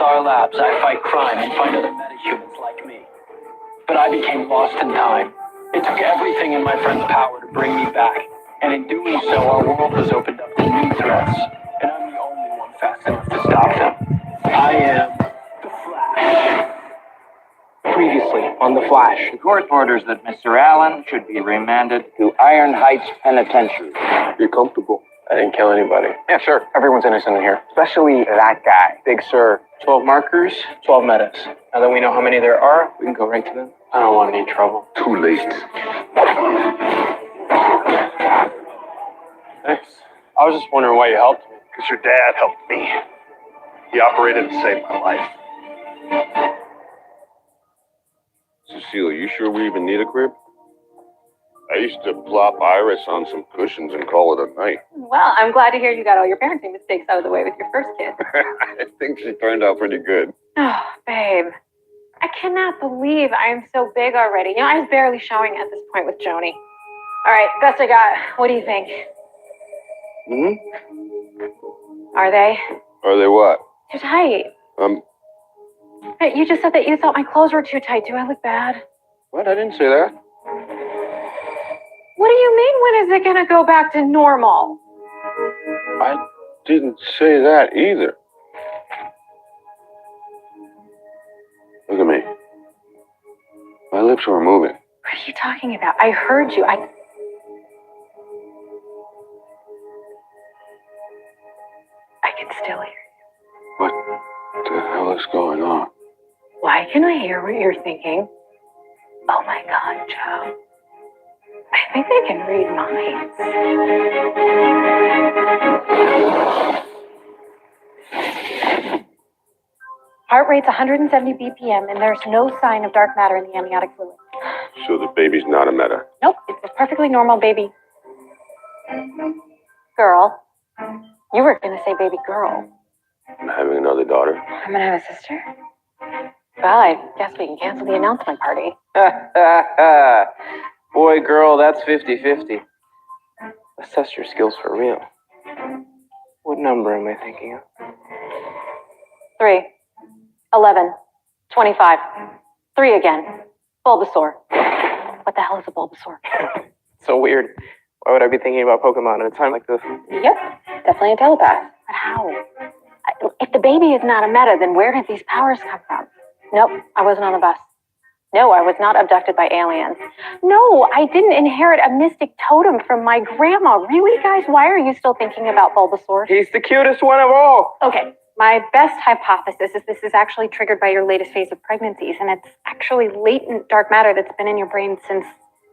Star Labs, I fight crime and find other metahumans like me. But I became lost in time. It took everything in my friend's power to bring me back. And in doing so, our world was opened up to new threats. And I'm the only one fast enough to stop them. I am the Flash. Previously on The Flash. The court orders that Mr. Allen should be remanded to Iron Heights Penitentiary. You're comfortable? I didn't kill anybody. Yeah, sure. Everyone's innocent in here. Especially that guy. Big Sir. 12 markers, 12 metas. Now that we know how many there are, we can go right to them. I don't want any trouble. Too late. Thanks. I was just wondering why you helped me. Because your dad helped me. He operated to save my life. Cecile, you sure we even need a crib? I used to plop Iris on some cushions and call it a night. Well, I'm glad to hear you got all your parenting mistakes out of the way with your first kid. I think she turned out pretty good. Oh, babe. I cannot believe I'm so big already. You know, I was barely showing at this point with Joni. All right, best I got. What do you think? Are they? Are they what? Too tight. Hey, you just said that you thought my clothes were too tight. Do I look bad? What? I didn't say that. What do you mean, when is it going to go back to normal? I didn't say that either. Look at me. My lips were moving. What are you talking about? I heard you. I can still hear you. What the hell is going on? Why can I hear what you're thinking? Oh my God, Joe. I think they can read minds. Heart rate's 170 BPM, and there's no sign of dark matter in the amniotic fluid. So the baby's not a meta. Nope, it's a perfectly normal baby. Girl. You were going to say baby girl. I'm having another daughter. I'm going to have a sister? Well, I guess we can cancel the announcement party. Boy, girl, that's 50-50. Assess your skills for real. What number am I thinking of? 3, 11, 25. 3 again. Bulbasaur. What the hell is a Bulbasaur? So weird. Why would I be thinking about Pokemon at a time like this? Yep, definitely a telepath. But how? If the baby is not a meta, then where did these powers come from? Nope, I wasn't on the bus. No, I was not abducted by aliens. No, I didn't inherit a mystic totem from my grandma. Really, guys? Why are you still thinking about Bulbasaur? He's the cutest one of all. Okay, my best hypothesis is this is actually triggered by your latest phase of pregnancies, and it's actually latent dark matter that's been in your brain since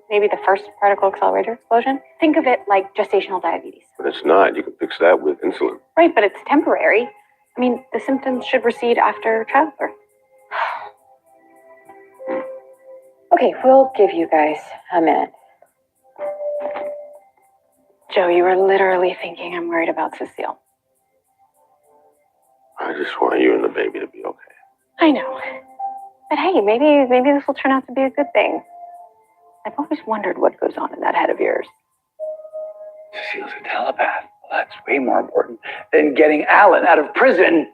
maybe the first particle accelerator explosion. Think of it like gestational diabetes. But it's not. You can fix that with insulin. Right, but it's temporary. I mean, the symptoms should recede after childbirth. Okay, we'll give you guys a minute. Joe, you were literally thinking I'm worried about Cecile. I just want you and the baby to be okay. I know. But hey, maybe this will turn out to be a good thing. I've always wondered what goes on in that head of yours. Cecile's a telepath. Well, that's way more important than getting Alan out of prison.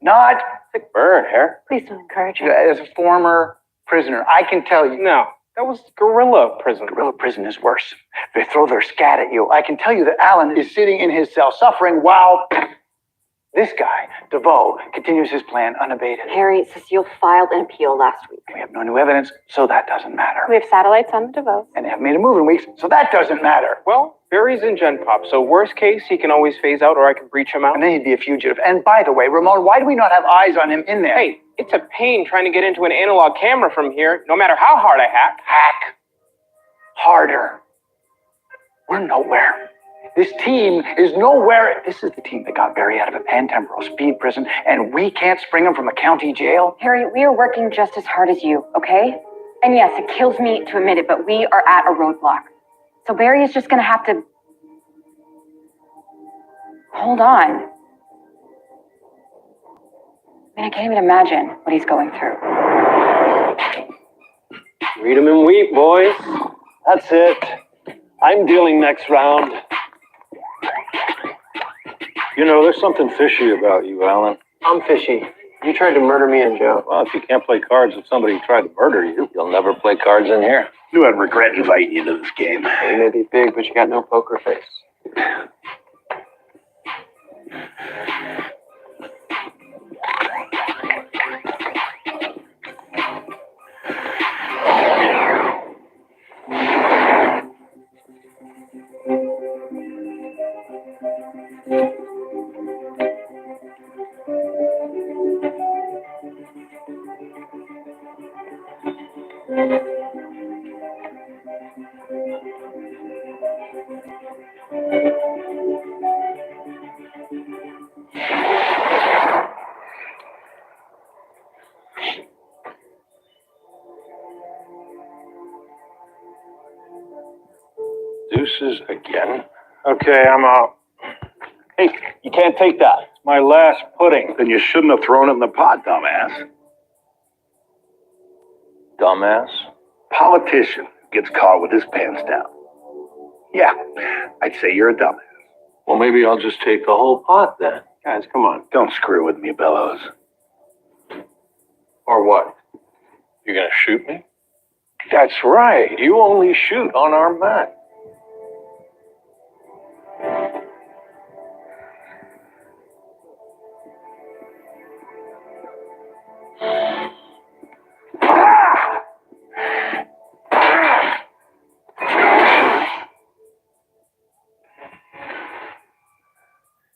Not Sick bird, Hair. Please don't encourage her. as a former prisoner. I can tell you. No, that was gorilla prison. Guerrilla prison is worse. They throw their scat at you. I can tell you that Alan is sitting in his cell suffering while this guy, DeVoe, continues his plan unabated. Harry, Cecile filed an appeal last week. We have no new evidence, so that doesn't matter. We have satellites on the DeVoe. And they haven't made a move in weeks, so that doesn't matter. Well, Barry's in Gen Pop, so worst case, he can always phase out or I can breach him out. And then he'd be a fugitive. And by the way, Ramon, why do we not have eyes on him in there? Hey, it's a pain trying to get into an analog camera from here, no matter how hard I hack. Hack harder. We're nowhere. This team is nowhere. This is the team that got Barry out of a pan-temporal speed prison, and we can't spring him from a county jail. Harry, we are working just as hard as you, okay? And yes, it kills me to admit it, but we are at a roadblock. So Barry is just gonna have to... Hold on. I mean, I can't even imagine what he's going through. Read 'em and weep, boys. That's it. I'm dealing next round. You know, there's something fishy about you, Alan. I'm fishy. You tried to murder me and Joe. Well, if you can't play cards with somebody who tried to murder you, You'll never play cards in here. Knew I'd regret inviting you to this game. You may be big, but you got no poker face. Deuces again? okay, I'm out. Hey, you can't take that. It's my last pudding. Then you shouldn't have thrown it in the pot, dumbass. Dumbass. Politician gets caught with his pants down. Yeah, I'd say you're a dumbass. Well, maybe I'll just take the whole pot then. Guys, come on. Don't screw with me, Bellows. Or what? You're gonna shoot me? That's right. You only shoot on our mat.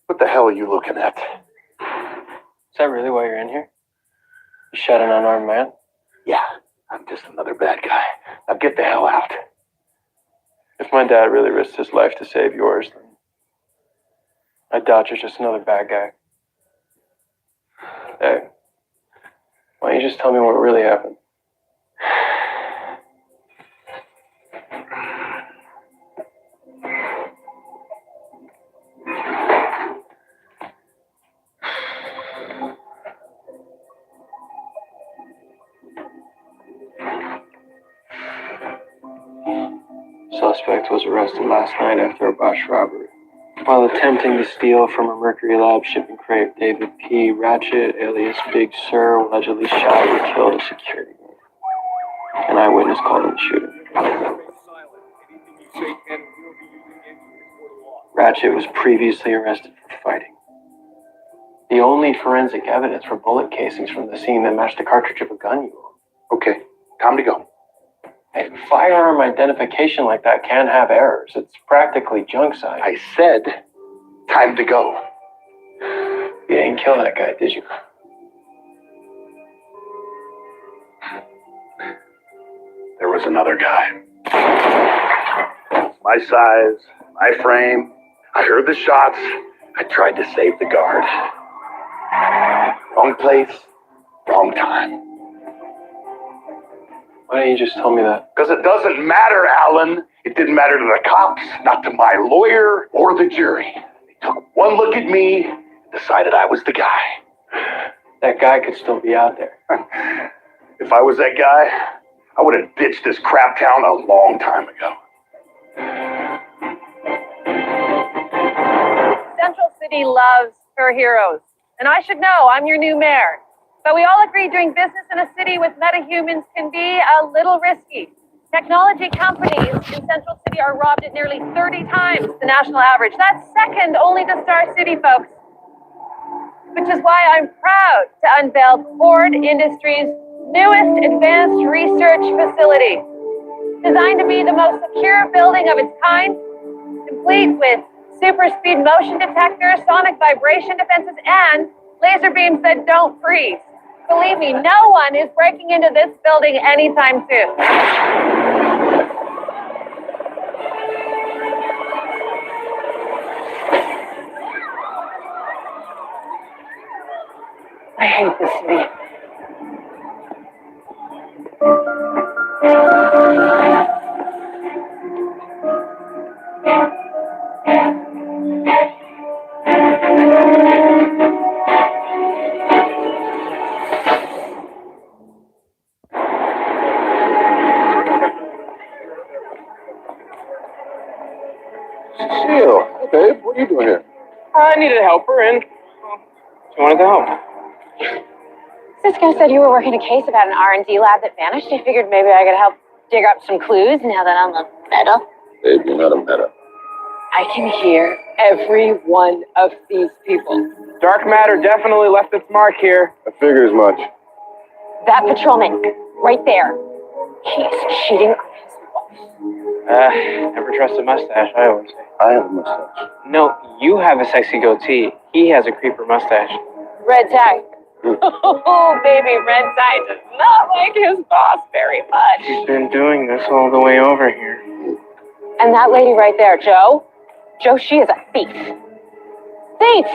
What the hell are you looking at? Is that really why you're in here? You shot an unarmed man? Yeah, I'm just another bad guy. Now get the hell out. If my dad really risked his life to save yours, then I doubt you're just another bad guy. Hey, why don't you just tell me what really happened? Suspect was arrested last night after a botched robbery. While attempting to steal from a Mercury Lab shipping crate, David P. Ratchet, alias Big Sur, allegedly shot and killed a security guard. An eyewitness called in the shooter. Ratchet was previously arrested for fighting. The only forensic evidence for bullet casings from the scene that matched the cartridge of a gun you own. Okay, time to go. Hey, firearm identification like that can have errors. It's practically junk science. I said, time to go. You didn't kill that guy, did you? There was another guy. My size, my frame. I heard the shots. I tried to save the guard. Wrong place, wrong time. Why didn't you just tell me that? Because it doesn't matter, Alan. It didn't matter to the cops, not to my lawyer or the jury. They took one look at me and decided I was the guy. That guy could still be out there. If I was that guy, I would have ditched this crap town a long time ago. Central City loves her heroes. And I should know, I'm your new mayor. But we all agree doing business in a city with metahumans can be a little risky. Technology companies in Central City are robbed at nearly 30 times the national average. That's second only to Star City, folks. Which is why I'm proud to unveil Cord Industries' newest advanced research facility. Designed to be the most secure building of its kind, complete with super speed motion detectors, sonic vibration defenses, and laser beams that don't freeze. Believe me, no one is breaking into this building anytime soon. I hate this city. Cecile, hey babe, what are you doing here? I needed a helper, and you wanted to help. This guy said you were working a case about an R&D lab that vanished. I figured maybe I could help dig up some clues now that I'm a meta. Babe, you're not a meta. I can hear every one of these people. Dark matter definitely left its mark here. I figured as much. That patrolman, right there. He's cheating on his wife. Never trust a mustache, I always say. I have a mustache. No, you have a sexy goatee. He has a creeper mustache. Red tie. Oh, baby, red tie does not like his boss very much. He's been doing this all the way over here. And that lady right there, Joe. Joe, she is a thief. Thief!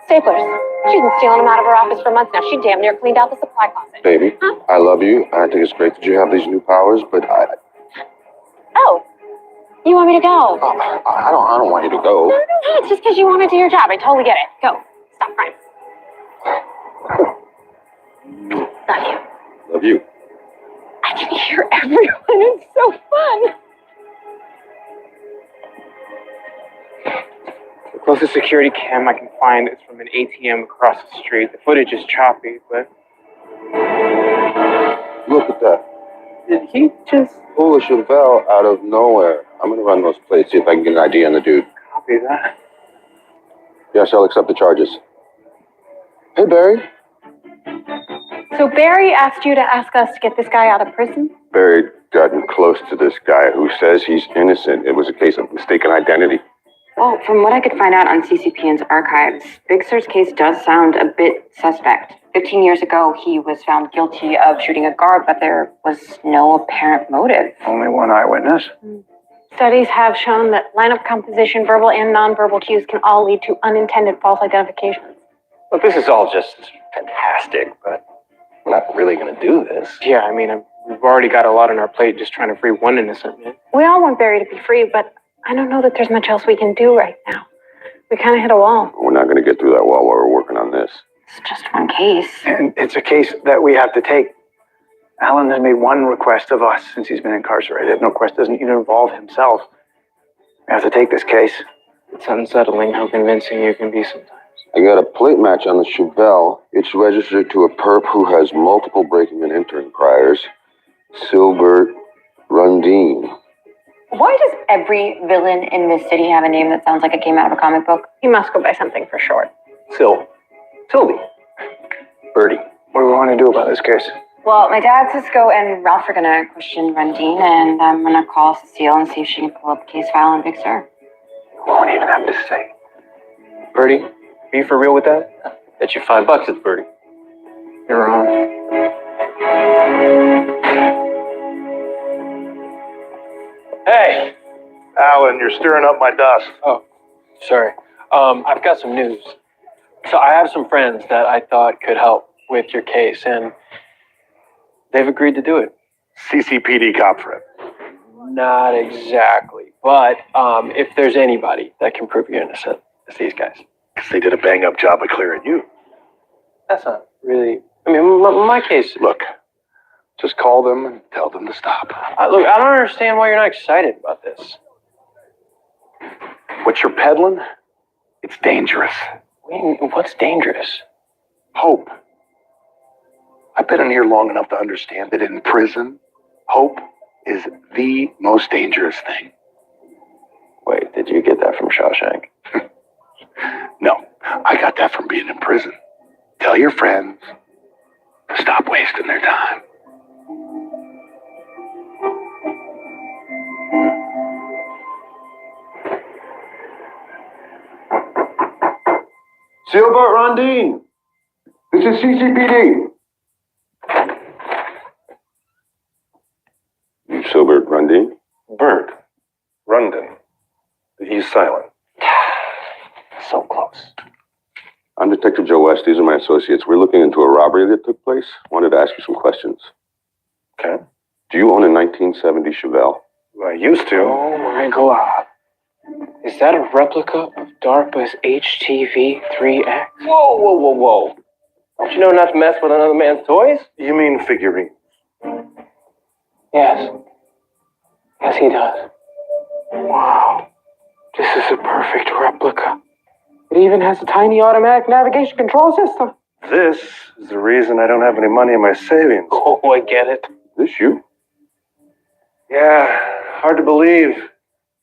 Staplers. She's been stealing them out of her office for months now. She damn near cleaned out the supply closet. Baby, Huh? I love you. I think it's great that you have these new powers, but Oh, you want me to go? I don't want you to go. No, it's just because you want to do your job. I totally get it. Go. Stop crying. Love you. Love you. I can hear everyone. It's so fun. The closest security cam I can find is from an ATM across the street. The footage is choppy, but Look at that. did he just Pull a Chevelle out of nowhere. I'm gonna run those plates, see if I can get an ID on the dude. copy that? Yes, I'll accept the charges. Hey, Barry. So Barry asked you to ask us to get this guy out of prison? Barry gotten close to this guy who says he's innocent. It was a case of mistaken identity. Well, from what I could find out on CCPN's archives, Big Sur's case does sound a bit suspect. 15 years ago, he was found guilty of shooting a guard, but there was no apparent motive. Only one eyewitness. Studies have shown that lineup composition, verbal and nonverbal cues can all lead to unintended false identifications. Look, this is all just fantastic, but we're not really going to do this. Yeah, I mean, we've already got a lot on our plate just trying to free one innocent man. We all want Barry to be free, but I don't know that there's much else we can do right now. We kind of hit a wall. We're not gonna get through that while we're working on this. It's just one case. And it's a case that we have to take. Alan has made one request of us since he's been incarcerated. No request doesn't even involve himself. We have to take this case. It's unsettling how convincing you can be sometimes. I got a plate match on the Chevelle. It's registered to a perp who has multiple breaking and entering priors. Silbert Rundeen. Why does every villain in this city have a name that sounds like it came out of a comic book? He must go by something for short. Sylvie. Birdie. What do we want to do about this case? Well, my dad, Cisco, and Ralph are gonna question Rundeen, and I'm gonna call Cecile and see if she can pull up a case file on Big Sur. We won't even have to say. Birdie, are you for real with that? Bet you $5 it's Birdie. You're wrong. Hey, Alan, you're stirring up my dust. Oh, sorry. I've got some news. So I have some friends that I thought could help with your case, and they've agreed to do it. CCPD cop friend. Not exactly, but if there's anybody that can prove you're innocent, it's these guys. Because they did a bang-up job of clearing you. That's not really. I mean, my case. Look, just call them and tell them to stop. Look, I don't understand why you're not excited about this. What you're peddling, it's dangerous. What's dangerous? Hope. I've been in here long enough to understand that in prison, hope is the most dangerous thing. Wait, did you get that from Shawshank? No, I got that from being in prison. Tell your friends to stop wasting their time. Silbert Rundeen. This is CCPD. You Silbert Rundeen? Bird. Rundin. He's silent. So close. I'm Detective Joe West. These are my associates. We're looking into a robbery that took place. Wanted to ask you some questions. Okay. Do you own a 1970 Chevelle? I used to. Oh my god. Is that a replica of DARPA's HTV-3X? Whoa. Don't you know not to mess with another man's toys? You mean figurine? Yes. Yes, he does. Wow. This is a perfect replica. It even has a tiny automatic navigation control system. This is the reason I don't have any money in my savings. Oh, I get it. This you? Yeah, hard to believe.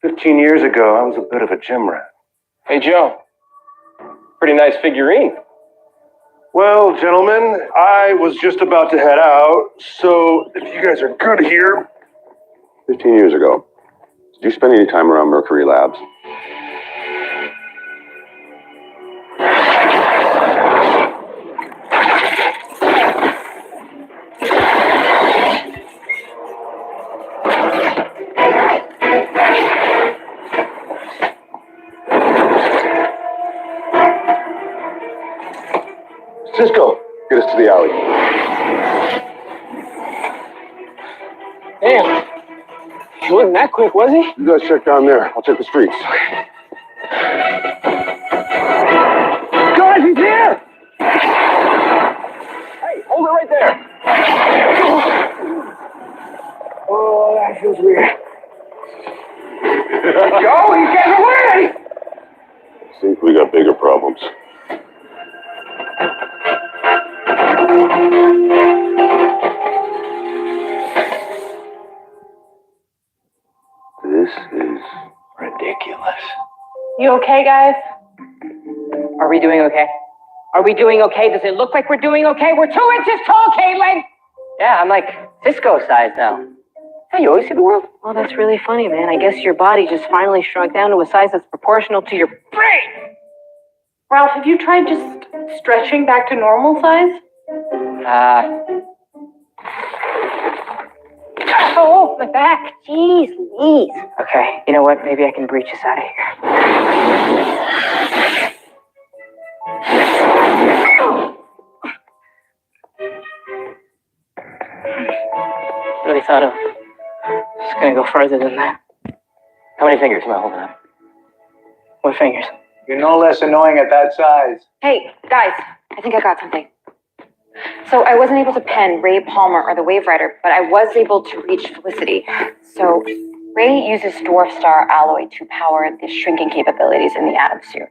15 years ago, I was a bit of a gym rat. Hey, Joe. Pretty nice figurine. Well, gentlemen, I was just about to head out, so if you guys are good here. 15 years ago. Did you spend any time around Mercury Labs? Cisco, get us to the alley. Damn. He wasn't that quick, was he? You guys check down there. I'll check the streets. Guys, he's here! Hey, hold it right there. Oh, that feels weird. Joe, he's getting away! I think we got bigger problems. This is Ridiculous. You okay, guys? Are we doing okay? Are we doing okay? Does it look like we're doing okay? We're 2 inches tall, Caitlin! Yeah, I'm like Cisco size now. Hey, you always see the world? Well, that's really funny, man. I guess your body just finally shrunk down to a size that's proportional to your brain. Ralph, have you tried just stretching back to normal size? Oh, my back. Jeez Louise. Okay, you know what? Maybe I can breach us out of here. Really thought of just gonna go further than that. How many fingers am I holding up? What fingers? You're no less annoying at that size. Hey, guys, I think I got something. So I wasn't able to pen Ray Palmer or the Wave Rider, but I was able to reach Felicity. So Ray uses Dwarf Star alloy to power the shrinking capabilities in the Atom suit.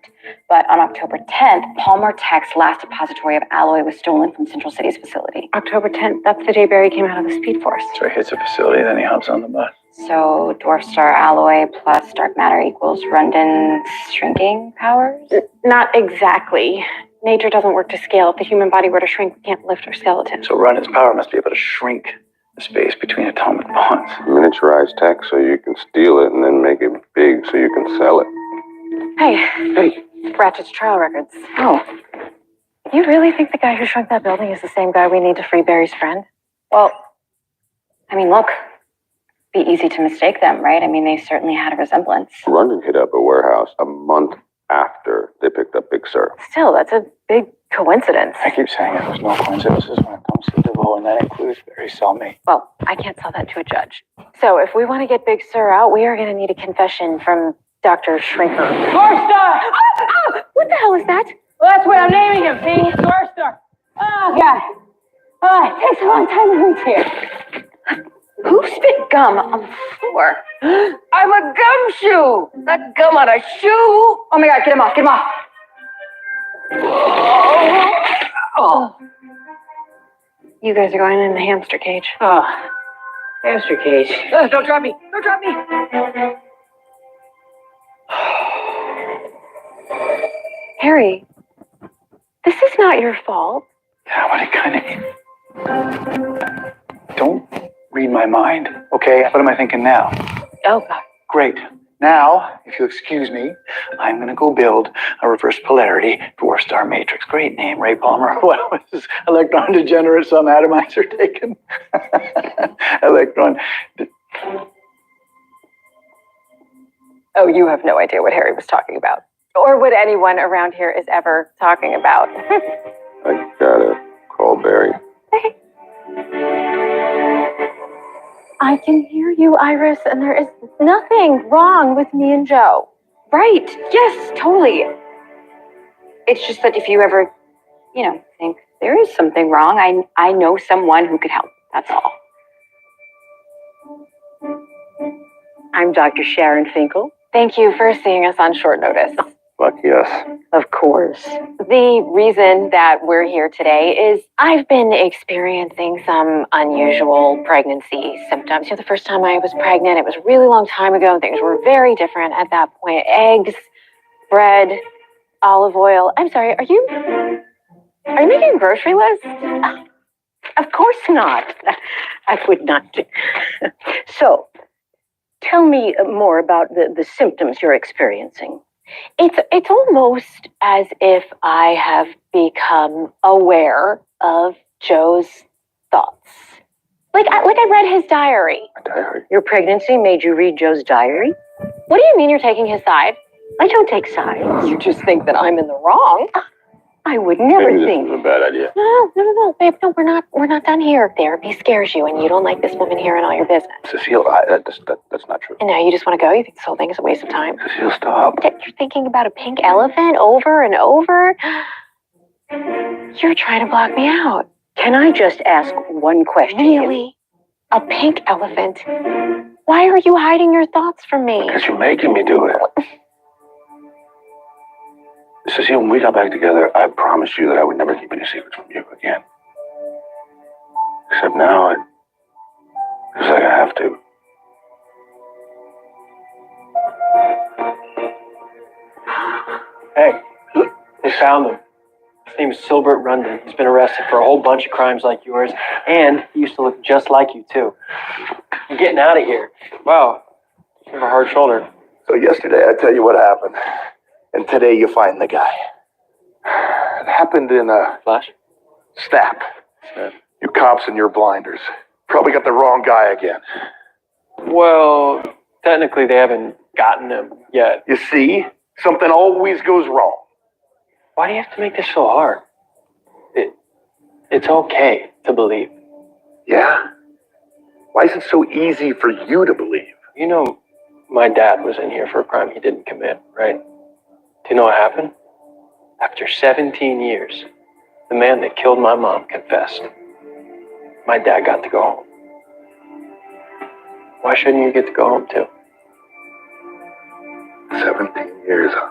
But on October 10th, Palmer Tech's last depository of alloy was stolen from Central City's facility. October 10th, that's the day Barry came out of the Speed Force. So he hits a facility, then he hops on the bus. So Dwarf Star alloy plus dark matter equals Rundon's shrinking powers? Not exactly. Nature doesn't work to scale. If the human body were to shrink, we can't lift our skeleton. So Rundon's power must be able to shrink the space between atomic bonds. miniaturized tech so you can steal it and then make it big so you can sell it. Hey, Ratchet's trial records. Oh, You really think the guy who shrunk that building is the same guy we need to free Barry's friend? well, I mean, look, it'd be easy to mistake them, right? I mean, they certainly had a resemblance. Rundon hit up a warehouse a month after they picked up Big Sur. Still, that's a big coincidence. I keep saying it, there's no coincidences when it comes to DeVoe, and that includes Barry's cellmate. Well, I can't tell that to a judge. So if we want to get Big Sur out, we are going to need a confession from Dr. Shrinker. Star! What the hell is that? Well, that's what I'm naming him, see? Star. Oh, God. Oh, it takes a long time to reach here. Who spit gum on the floor? I'm a gumshoe, not gum on a shoe. Oh my God, get him off, get him off. Oh, You guys are going in the hamster cage. oh. Hamster cage. Don't drop me. Don't drop me. Harry, this is not your fault. Yeah, but it kind of... Don't read my mind, okay? What am I thinking now? Oh, God. Great. Now, if you'll excuse me, I'm going to go build a reverse polarity dwarf star matrix. Great name, Ray Palmer. What was this? Electron degenerate, some atomizer taken? Electron... Oh, you have no idea what Harry was talking about. Or what anyone around here is ever talking about. I gotta call Barry. I can hear you, Iris, and there is nothing wrong with me and Joe. Right, yes, totally. It's just that if you ever, think there is something wrong, I know someone who could help, that's all. I'm Dr. Sharon Finkel. Thank you for seeing us on short notice. Fuck yes. Of course. The reason that we're here today is I've been experiencing some unusual pregnancy symptoms. You know, the first time I was pregnant, it was a really long time ago. Things were very different at that point. Eggs, bread, olive oil. I'm sorry, are you making a grocery list? Of course not. I would not. So, tell me more about the symptoms you're experiencing. It's almost as if I have become aware of Joe's thoughts. Like I read his diary. A diary? Your pregnancy made you read Joe's diary? What do you mean you're taking his side? I don't take sides. You just think that I'm in the wrong. I would never think. This is a bad idea. No, babe, no, we're not done here. Therapy scares you, and you don't like this woman here and all your business. Cecile, that's not true. And now you just want to go? You think this whole thing is a waste of time? Cecile, stop. You're thinking about a pink elephant over and over? You're trying to block me out. Can I just ask one question? Really? A pink elephant? Why are you hiding your thoughts from me? Because you're making me do it. Cecile, when we got back together, I promised you that I would never keep any secrets from you again. Except now, it feels like I have to. Hey, they found him. His name is Silbert Rundin. He's been arrested for a whole bunch of crimes like yours, and he used to look just like you, too. I'm getting out of here. Wow, you have a hard shoulder. So yesterday, I tell you what happened. And today, you find the guy. It happened in a Flash? snap. You cops and your blinders. Probably got the wrong guy again. Well, technically they haven't gotten him yet. You see? Something always goes wrong. Why do you have to make this so hard? It's okay to believe. Yeah? Why is it so easy for you to believe? You know, my dad was in here for a crime he didn't commit, right? Do you know what happened? After 17 years, the man that killed my mom confessed. My dad got to go home. Why shouldn't you get to go home too? 17 years, huh?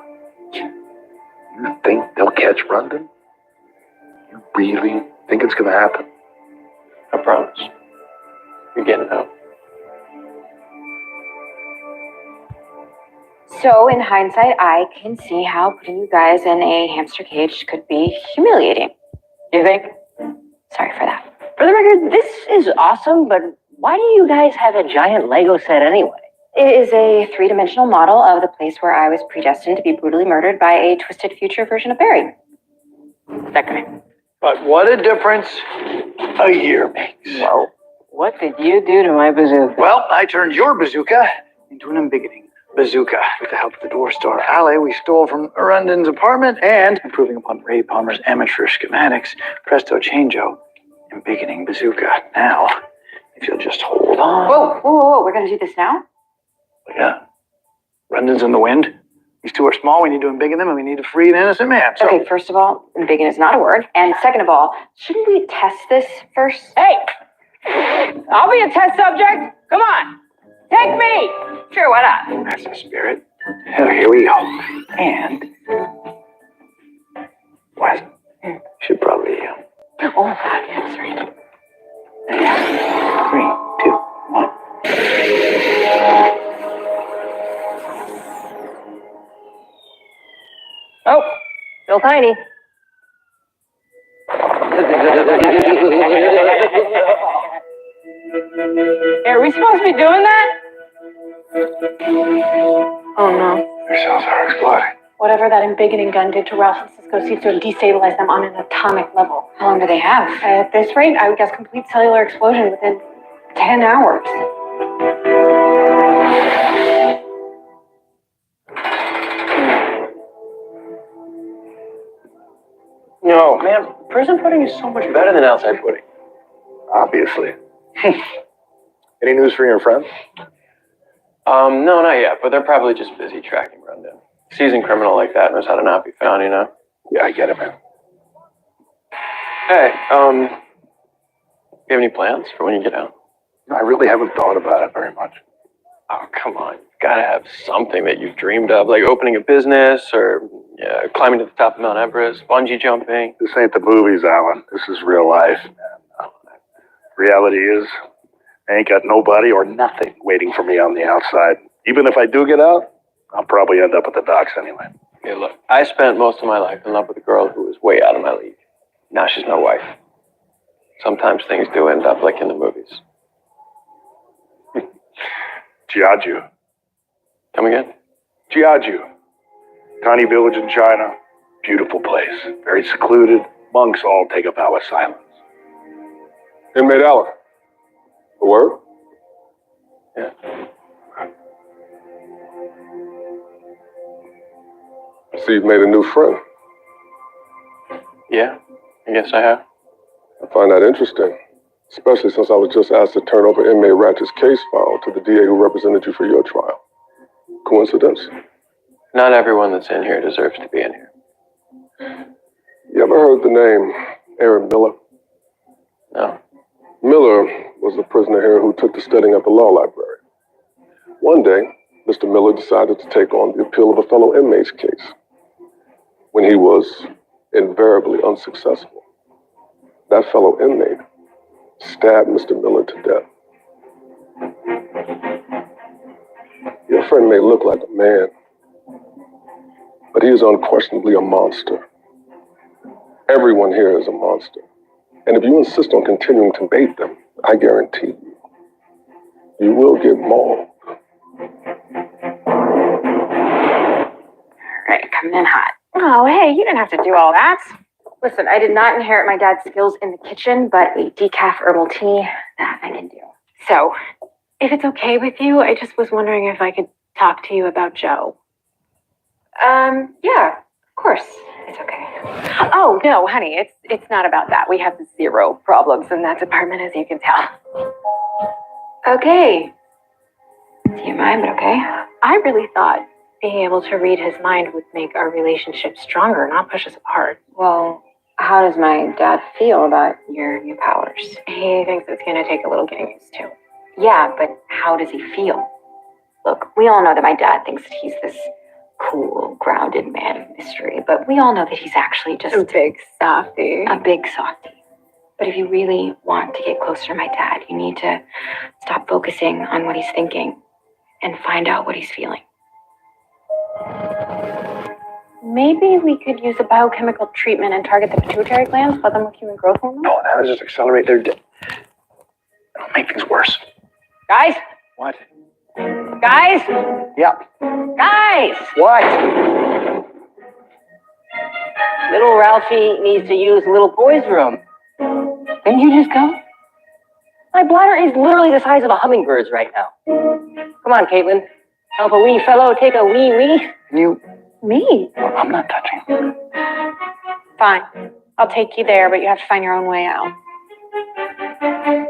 You think they'll catch Rundin? You really think it's gonna happen? I promise. You're getting out. So, in hindsight, I can see how putting you guys in a hamster cage could be humiliating. You think? Sorry for that. For the record, this is awesome, but why do you guys have a giant Lego set anyway? It is a three-dimensional model of the place where I was predestined to be brutally murdered by a twisted future version of Barry. That guy. But what a difference a year makes. Whoa. What did you do to my bazooka? Well, I turned your bazooka into an embiggening bazooka. With the help of the dwarf star Alley, we stole from Rundin's apartment and, improving upon Ray Palmer's amateur schematics, presto changeo, embiggening bazooka. Now, if you'll just hold on. Whoa, we're gonna do this now? Yeah. Rundin's in the wind. These two are small, we need to embiggen them, and we need to free an innocent man. So, Okay, first of all, embiggen is not a word. And second of all, shouldn't we test this first? Hey! I'll be a test subject. Come on. Take me. Sure, why not? that's the spirit. Here we go. And, what? Should probably, Oh, God, yeah, sorry. 3, 2, 1. Oh, still tiny. Hey, are we supposed to be doing that? Oh, no. Their cells are exploding. Whatever that embiggening gun did to Ralph and Cisco seems to have destabilized them on an atomic level. How long do they have? At this rate, I would guess complete cellular explosion within 10 hours. No, man, prison pudding is so much better than outside pudding. Obviously. Any news for your friends? No, not yet, but they're probably just busy tracking Rundin. Seasoned criminal like that knows how to not be found, you know? Yeah, I get it, man. Hey, you have any plans for when you get out? I really haven't thought about it very much. Oh, come on. You've got to have something that you've dreamed of, like opening a business or Yeah, climbing to the top of Mount Everest, bungee jumping. This ain't the movies, Alan. This is real life. Reality is, I ain't got nobody or nothing waiting for me on the outside. Even if I do get out, I'll probably end up at the docks anyway. Hey, look, I spent most of my life in love with a girl who was way out of my league. Now she's my wife. Sometimes things do end up like in the movies. Jiaju. Come again? Jiaju. Tiny village in China. Beautiful place. Very secluded. Monks all take a vow of silence. Inmate Allen. A word? Yeah. I see you've made a new friend. Yeah, I guess I have. I find that interesting, especially since I was just asked to turn over inmate Ratchet's case file to the DA who represented you for your trial. Coincidence? Not everyone that's in here deserves to be in here. You ever heard the name Aaron Miller? No. Miller was the prisoner here who took to studying at the law library. One day, Mr. Miller decided to take on the appeal of a fellow inmate's case. When he was invariably unsuccessful, that fellow inmate stabbed Mr. Miller to death. Your friend may look like a man, but he is unquestionably a monster. Everyone here is a monster. And if you insist on continuing to bait them, I guarantee you, you will get mauled. All right, coming in hot. Oh, hey, you didn't have to do all that. Listen, I did not inherit my dad's skills in the kitchen, but a decaf herbal tea, that I can do. So, if it's okay with you, I just was wondering if I could talk to you about Joe. Yeah, of course. It's okay. Oh, no, honey, it's not about that. We have zero problems in that department, as you can tell. Okay. TMI, but okay. I really thought being able to read his mind would make our relationship stronger, not push us apart. Well, how does my dad feel about your new powers? He thinks it's going to take a little getting used to. Yeah, but how does he feel? Look, we all know that my dad thinks that he's this cool, grounded man of mystery, but we all know that he's actually just a big softie. A big softie. But if you really want to get closer to my dad, you need to stop focusing on what he's thinking and find out what he's feeling. Maybe we could use a biochemical treatment and target the pituitary glands, flood them with human growth hormone? No, that would just accelerate their It'll make things worse. Guys? What? Guys? Yeah. Guys! What? Little Ralphie needs to use little boy's room. Didn't you just go? My bladder is literally the size of a hummingbird's right now. Come on, Caitlin. Help a wee fellow take a wee wee. You... Me? I'm not touching. Fine. I'll take you there, but you have to find your own way out.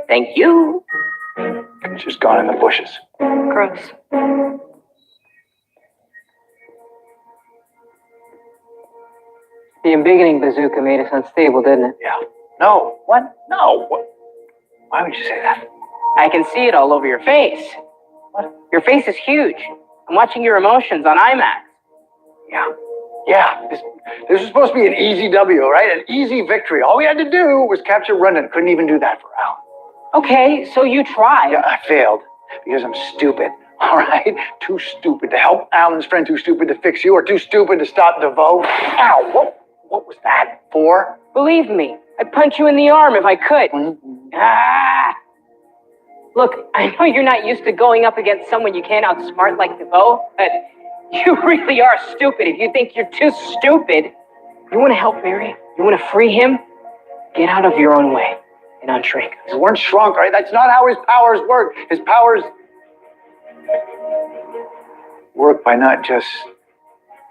Thank you. It's just gone in the bushes. Gross. The embiggening bazooka made us unstable, didn't it? Yeah. No. What? No. What? Why would you say that? I can see it all over your face. What? Your face is huge. I'm watching your emotions on IMAX. Yeah. Yeah. This was supposed to be an easy W, right? An easy victory. All we had to do was capture Rundon. Couldn't even do that for Alan. Okay, so you tried. Yeah, I failed because I'm stupid. All right? Too stupid to help Alan's friend, too stupid to fix you, or too stupid to stop DeVoe. Ow, what was that for? Believe me, I'd punch you in the arm if I could. Ah! Look, I know you're not used to going up against someone you can't outsmart like DeVoe, but you really are stupid if you think you're too stupid. You want to help Mary? You want to free him? Get out of your own way and unshrink. He weren't shrunk, right? That's not how his powers work. His powers work by not just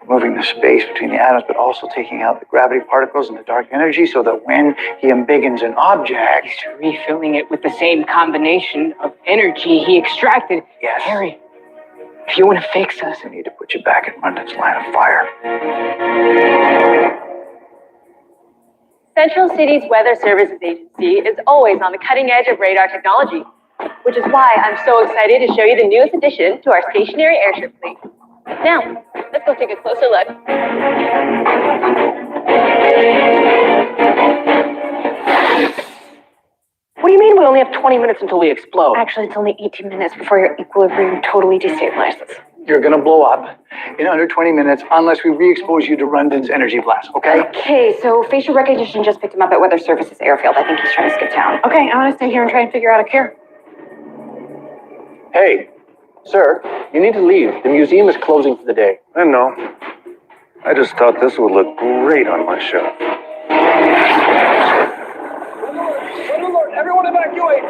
moving the space between the atoms, but also taking out the gravity particles and the dark energy so that when he embiggens an object... He's refilling it with the same combination of energy he extracted. Yes. Harry, if you want to fix us... I need to put you back in Rundon's line of fire. Central City's Weather Services Agency is always on the cutting edge of radar technology, which is why I'm so excited to show you the newest addition to our stationary airship fleet. Now, let's go take a closer look. What do you mean we only have 20 minutes until we explode? Actually, it's only 18 minutes before your equilibrium totally destabilizes. You're gonna blow up in under 20 minutes unless we re-expose you to Rundon's energy blast, okay? Okay, so facial recognition just picked him up at Weather Services Airfield. I think he's trying to skip town. Okay, I want to stay here and try and figure out a cure. Hey, sir, you need to leave. The museum is closing for the day. I know. I just thought this would look great on my shelf. Everyone evacuate!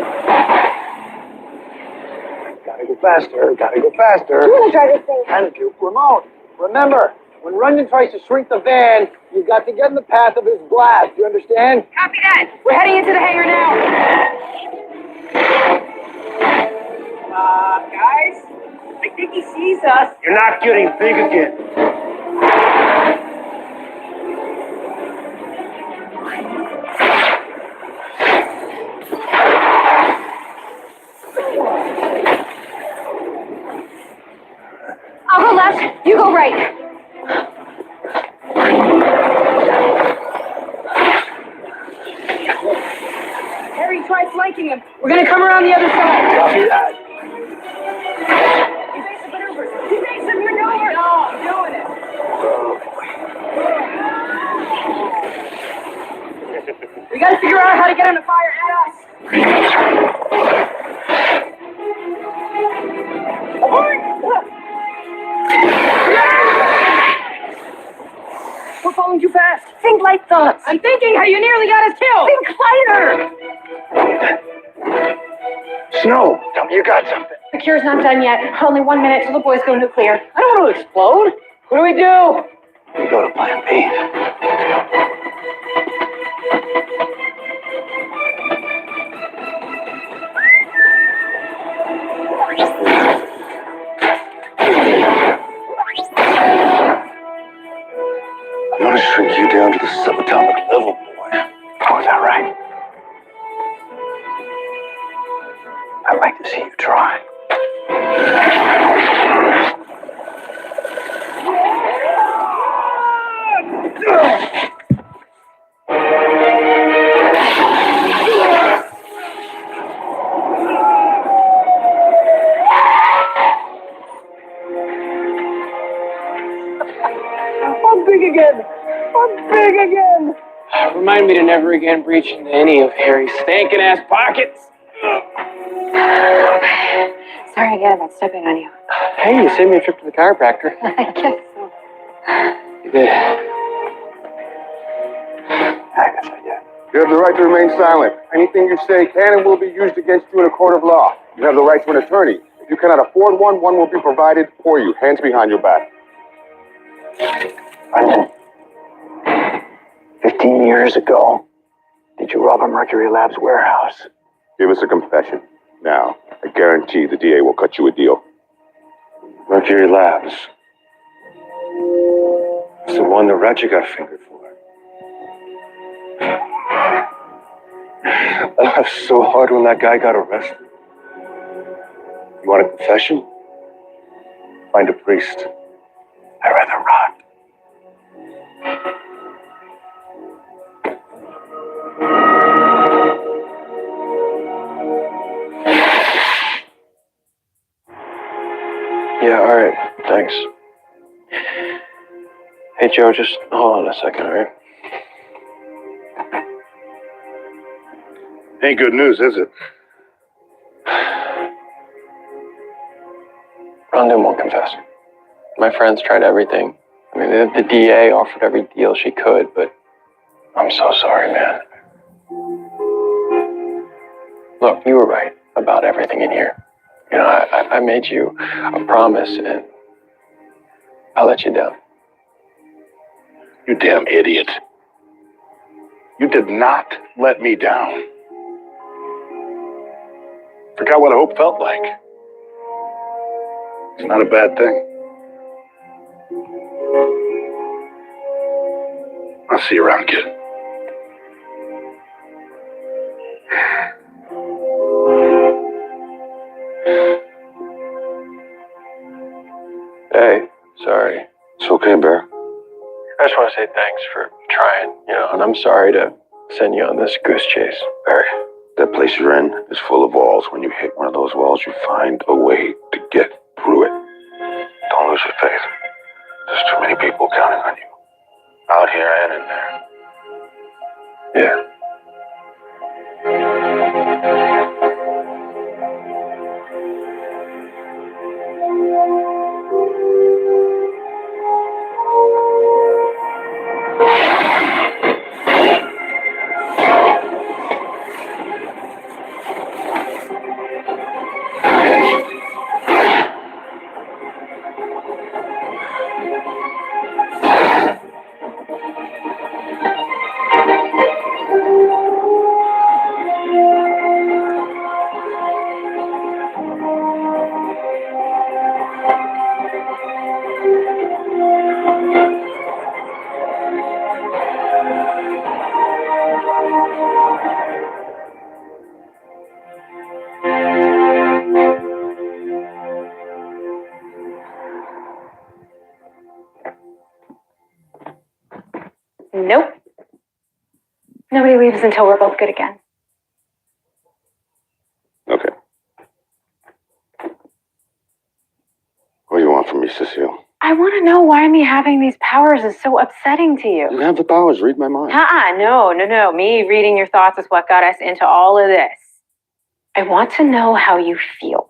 Gotta go faster, gotta go faster. You want to try this thing? Attitude, remote. Remember, when Rundon tries to shrink the van, you've got to get in the path of his blast. You understand? Copy that. We're heading into the hangar now. Guys, I think he sees us. You're not getting big again. I'll go left, you go right. Harry, try flanking him. We're gonna come around the other side. Copy that. Evasive maneuvers. Evasive maneuvers. No, I'm doing it. We gotta figure out how to get him to fire at us. We're falling too fast. Think light thoughts. I'm thinking how you nearly got us killed. Think lighter. Snow, tell me you got something. The cure's not done yet. Only 1 minute till the boys go nuclear. I don't want to explode. What do we do? We go to plan B. I'm gonna shrink you down to the subatomic level, boy. Oh, is that right? I'd like to see you try. I'm big again. I'm big again. Remind me to never again breach into any of Harry's stinking ass pockets. Sorry again about stepping on you. Hey, you saved me a trip to the chiropractor. I guess so. You did. I guess I did. You have the right to remain silent. Anything you say can and will be used against you in a court of law. You have the right to an attorney. If you cannot afford one, one will be provided for you. Hands behind your back. Rundon, 15 years ago, did you rob a Mercury Labs warehouse? Give us a confession. Now, I guarantee the DA will cut you a deal. Mercury Labs. It's the one that Ratchet got fingered for. I laughed so hard when that guy got arrested. You want a confession? Find a priest. I'd rather rot. Yeah, all right. Thanks. Hey, Joe, just hold on a second, all right? Ain't good news, is it? Rondon won't confess. My friends tried everything. I mean, the DA offered every deal she could, but I'm so sorry, man. Look, you were right about everything in here. You know, I made you a promise, and I let you down. You damn idiot. You did not let me down. Forgot what hope felt like. It's not a bad thing. I'll see you around, kid. Hey, just want to say thanks for trying, and I'm sorry to send you on this goose chase. Barry, that place you're in is full of walls. When you hit one of those walls, you find a way to get through it. Don't lose your faith. There's too many people counting on you. Out here and in there. Yeah. Nope. Nobody leaves until we're both good again. Okay. What do you want from me, Cecile? I want to know why me having these powers is so upsetting to you. You have the powers. Read my mind. No. Me reading your thoughts is what got us into all of this. I want to know how you feel.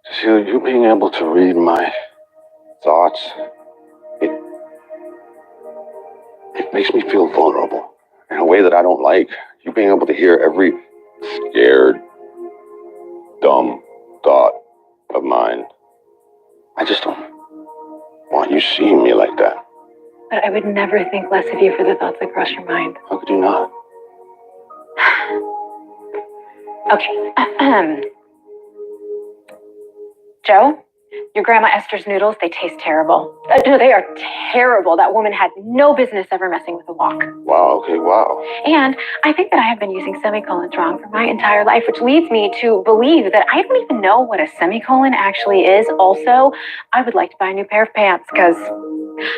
Cecile, you being able to read my thoughts, it makes me feel vulnerable in a way that I don't like. You being able to hear every scared, dumb thought of mine. I just don't want you seeing me like that. But I would never think less of you for the thoughts that cross your mind. How could you not? Okay. Joe, your Grandma Esther's noodles, they taste terrible. No, they are terrible. That woman had no business ever messing with a wok. Wow, okay, wow. And I think that I have been using semicolons wrong for my entire life, which leads me to believe that I don't even know what a semicolon actually is. Also, I would like to buy a new pair of pants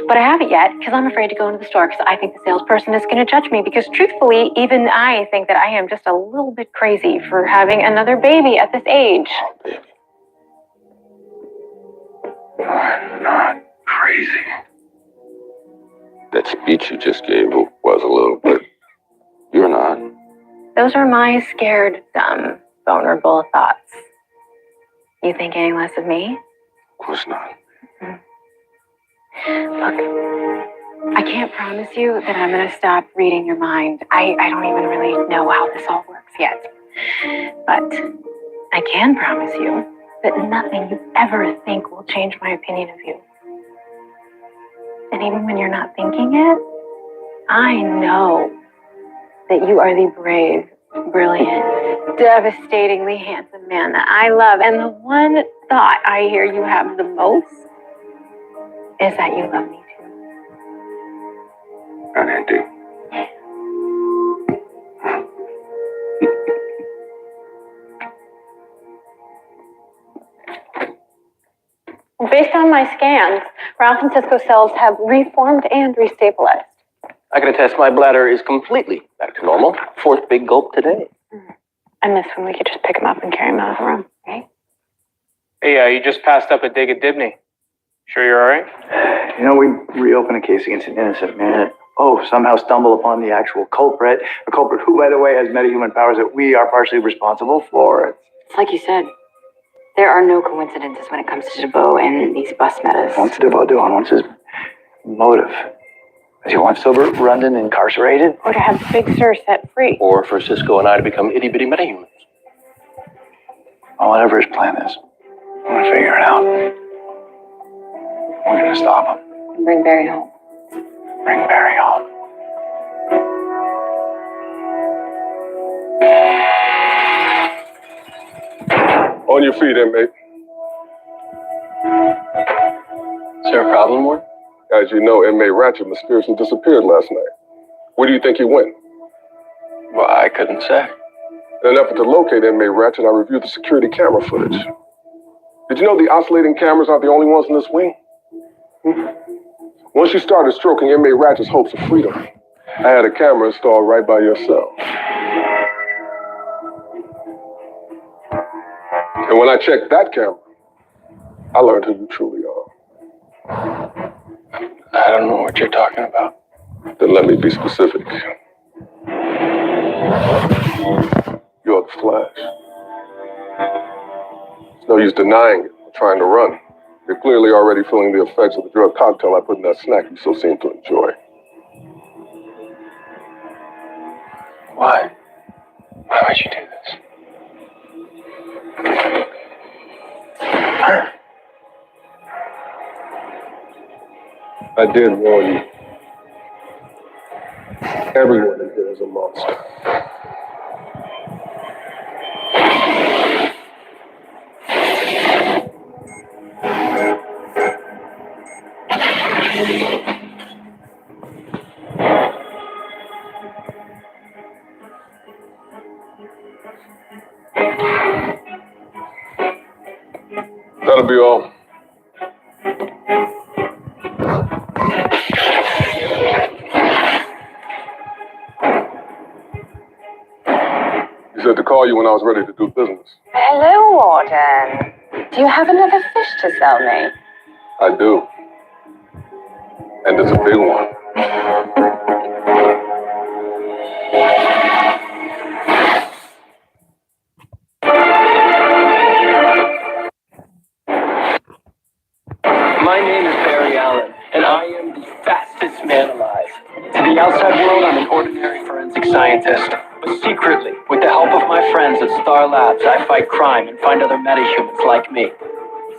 but I haven't yet because I'm afraid to go into the store because I think the salesperson is going to judge me because truthfully, even I think that I am just a little bit crazy for having another baby at this age. Oh, baby. I'm not crazy. That speech you just gave was a little bit. You're not. Those are my scared, dumb, vulnerable thoughts. You think any less of me? Of course not. Look, I can't promise you that I'm going to stop reading your mind. I don't even really know how this all works yet. But I can promise you that nothing you ever think will change my opinion of you. And even when you're not thinking it, I know that you are the brave, brilliant, devastatingly handsome man that I love. And the one thought I hear you have the most is that you love me too. And I do. Based on my scans, Ralph and Cisco cells have reformed and restabilized. I can attest my bladder is completely back to normal. Fourth big gulp today. I miss when we could just pick him up and carry him out of the room, right? Hey, you just passed up a dig at Dibney. Sure you're all right? We reopen a case against an innocent man. Somehow stumble upon the actual culprit. A culprit who, by the way, has metahuman powers that we are partially responsible for. It's like you said, there are no coincidences when it comes to DeBow and these bus metas. What's DeBow doing? What's his motive? Does he want Silbert Rundon incarcerated? Or to have Big Sur set free. Or for Cisco and I to become itty-bitty metahumans. Well, whatever his plan is, I'm going to figure it out. We're going to stop him. And bring Barry home. Bring Barry home. On your feet, inmate. Is there a problem, Ward? As you know, inmate Ratchet mysteriously disappeared last night. Where do you think he went? Well, I couldn't say. In an effort to locate inmate Ratchet, I reviewed the security camera footage. Did you know the oscillating cameras aren't the only ones in this wing? Once you started stroking inmate Ratchet's hopes of freedom, I had a camera installed right by your cell. And when I checked that camera, I learned who you truly are. I don't know what you're talking about. Then let me be specific. You're the Flash. It's no use denying it or trying to run. You're clearly already feeling the effects of the drug cocktail I put in that snack you so seem to enjoy. Why? Why would you do this? I did warn you. Everyone in here is a monster. That'll be all. You said to call you when I was ready to do business. Hello, Warden. Do you have another fish to sell me? I do. And it's a big one. My name is Barry Allen, and I am the fastest man alive. To the outside world, I'm an ordinary forensic scientist. But secretly, with the help of my friends at Star Labs, I fight crime and find other metahumans like me.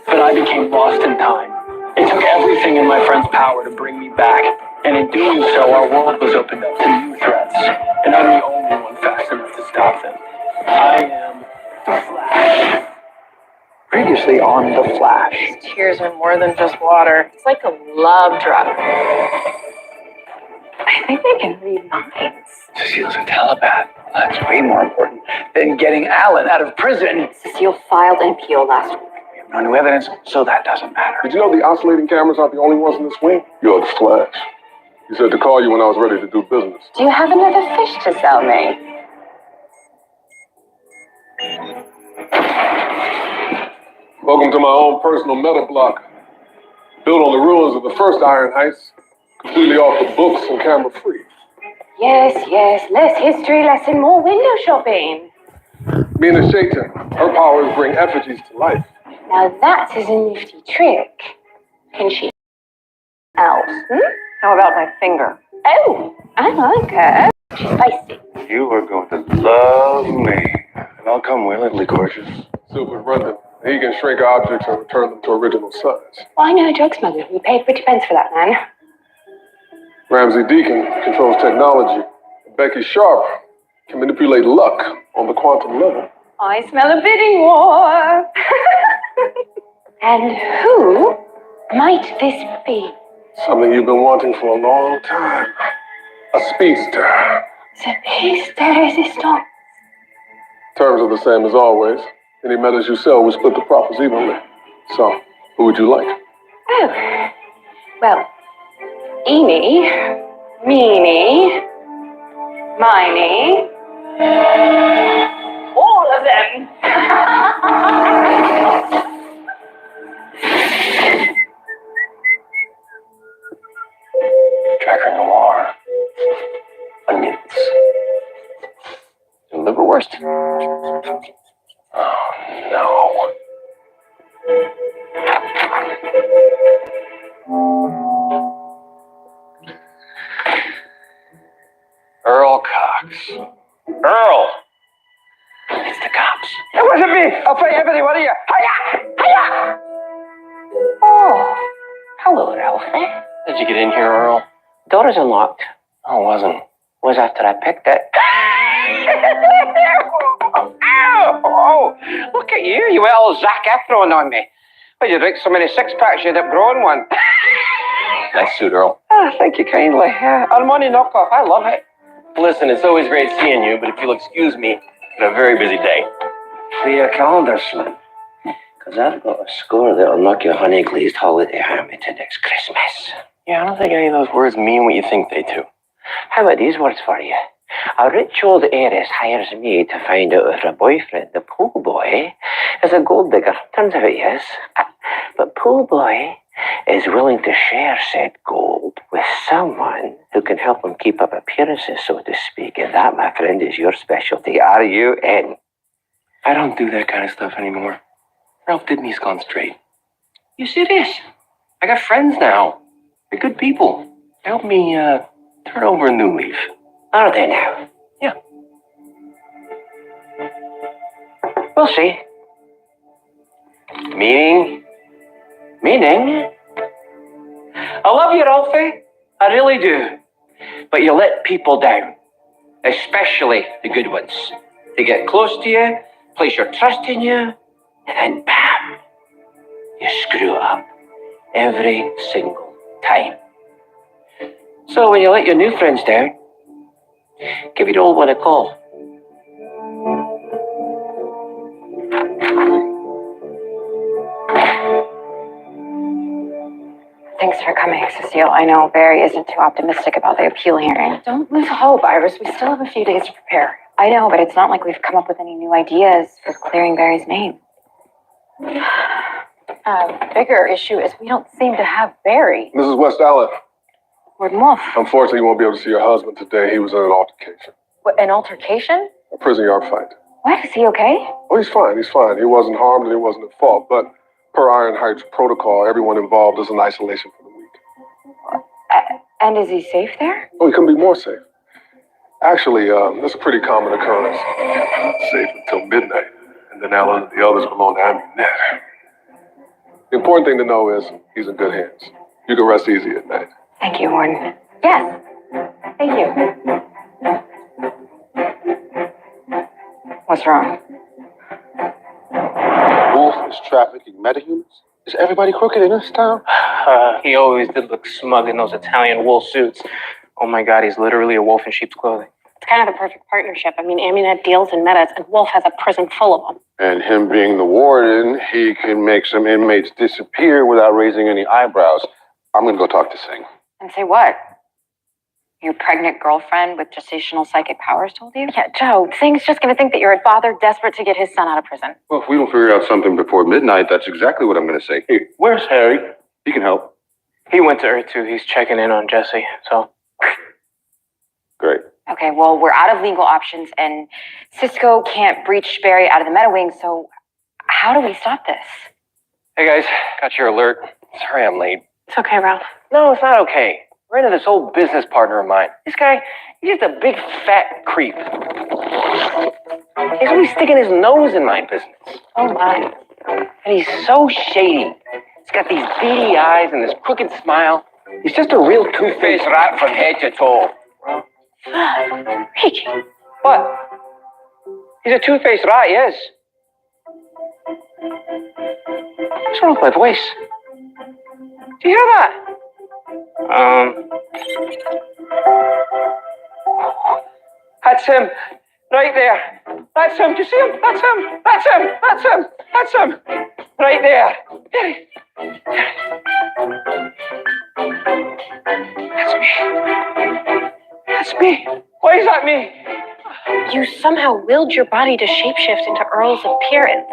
But I became lost in time. It took everything in my friend's power to bring me back, and in doing so, our world was opened up to new threats. And I'm the only one fast enough to stop them. I am the Flash. Previously on The Flash. These tears are more than just water. It's like a love drug. I think they can read minds. Cecile's a telepath. That's way more important than getting Alan out of prison. Cecile filed an appeal last week. We have no new evidence, so that doesn't matter. Did you know the oscillating cameras aren't the only ones in this wing? You're the Flash. You said to call you when I was ready to do business. Do you have another fish to sell me? Welcome to my own personal meta block. Built on the ruins of the first Iron Heights, completely off the books and camera free. Yes, less history lesson, more window shopping. Mina Shaitan, her powers bring effigies to life. Now that is a nifty trick. Can she else? How about my finger? Oh, I like her. She's spicy. You are going to love me. And I'll come willingly, gorgeous. Silver Rundon. He can shrink objects and return them to original size. Well, I know a drug smuggler. We paid pretty pence for that man. Ramsey Deacon controls technology. Becky Sharp can manipulate luck on the quantum level. I smell a bidding war. And who might this be? Something you've been wanting for a long time. A speedster. The piece de resistance. Terms are the same as always. Any metals you sell, we split the profits evenly. So, who would you like? Oh, well, eeny, meeny, miny, all of them. Tracker Noir. Onions. And liverwurst. Oh, no. Earl Cox. Earl! It's the cops. It wasn't me. I'll fight every one of you. Hiya! Hiya! Oh, hello, Ralphie. How'd you get in here, Earl? Door's unlocked. Oh, it wasn't. Was after I picked it. Oh, look at you. You went all Zac Efron on me. Well, you drink so many six-packs, you'd have grown one. Nice suit, Earl. Thank you kindly. Armani knockoff. I love it. Listen, it's always great seeing you, but if you'll excuse me, a very busy day. For your calendar, Slim. Because I've got a score that'll knock your honey glazed holiday ham into next Christmas. Yeah, I don't think any of those words mean what you think they do. How about these words for you? A rich old heiress hires me to find out if her boyfriend, the pool boy, is a gold digger. Turns out he is. But pool boy is willing to share said gold with someone who can help him keep up appearances, so to speak. And that, my friend, is your specialty. Are you in? I don't do that kind of stuff anymore. Ralph Dibny's gone straight. You serious? I got friends now. They're good people. They help me turn over a new leaf. Are they now? Yeah. We'll see. Meaning? Meaning? I love you, Ralphie. I really do. But you let people down. Especially the good ones. They get close to you, place your trust in you, and then bam! You screw up. Every single time. So when you let your new friends down, give your old one a call. Thanks for coming, Cecile. I know Barry isn't too optimistic about the appeal hearing. Don't lose hope, Iris. We still have a few days to prepare. I know, but it's not like we've come up with any new ideas for clearing Barry's name. Bigger issue is we don't seem to have Barry. Mrs. West Allen, Warden Wolf. unfortunately, you won't be able to see your husband today. He was in an altercation, What, an altercation? a prison yard fight. What? Is he okay? Oh, he's fine. He's fine. He wasn't harmed and he wasn't at fault. But per Iron Heights protocol, everyone involved is in isolation for the week. And is he safe there? Oh, he couldn't be more safe. Actually, that's a pretty common occurrence. Safe until midnight, and then the others belong to Amunet. The important thing to know is he's in good hands. You can rest easy at night. Thank you, Warden. Yes. Thank you. What's wrong? Wolf is trafficking metahumans? Is everybody crooked in this town? He always did look smug in those Italian wool suits. Oh my God, he's literally a wolf in sheep's clothing. It's kind of the perfect partnership. I mean, Amunet deals in metas, and Wolf has a prison full of them. And him being the warden, he can make some inmates disappear without raising any eyebrows. I'm gonna go talk to Singh. And say what? Your pregnant girlfriend with gestational psychic powers told you? Yeah, Joe, Singh's just going to think that you're a father desperate to get his son out of prison. Well, if we don't figure out something before midnight, that's exactly what I'm gonna say. Hey, where's Harry? He can help. He went to Earth too. He's checking in on Jesse, so. Great. Okay, well, we're out of legal options, and Cisco can't breach Barry out of the meta wing, so how do we stop this? Hey guys, got your alert. Sorry I'm late. It's okay, Ralph. No, it's not okay. We're into this old business partner of mine. This guy, he's just a big fat creep. He's always sticking his nose in my business. Oh, my. And he's so shady. He's got these beady eyes and this crooked smile. He's just a real two-faced rat from head to toe. Ricky. What? He's a two-faced rat, yes. What's wrong with my voice? Do you hear that? That's him. Right there. That's him. Do you see him? That's him. That's him. That's him. That's him. Right there. That's me. That's me. Why is that me? You somehow willed your body to shapeshift into Earl's appearance.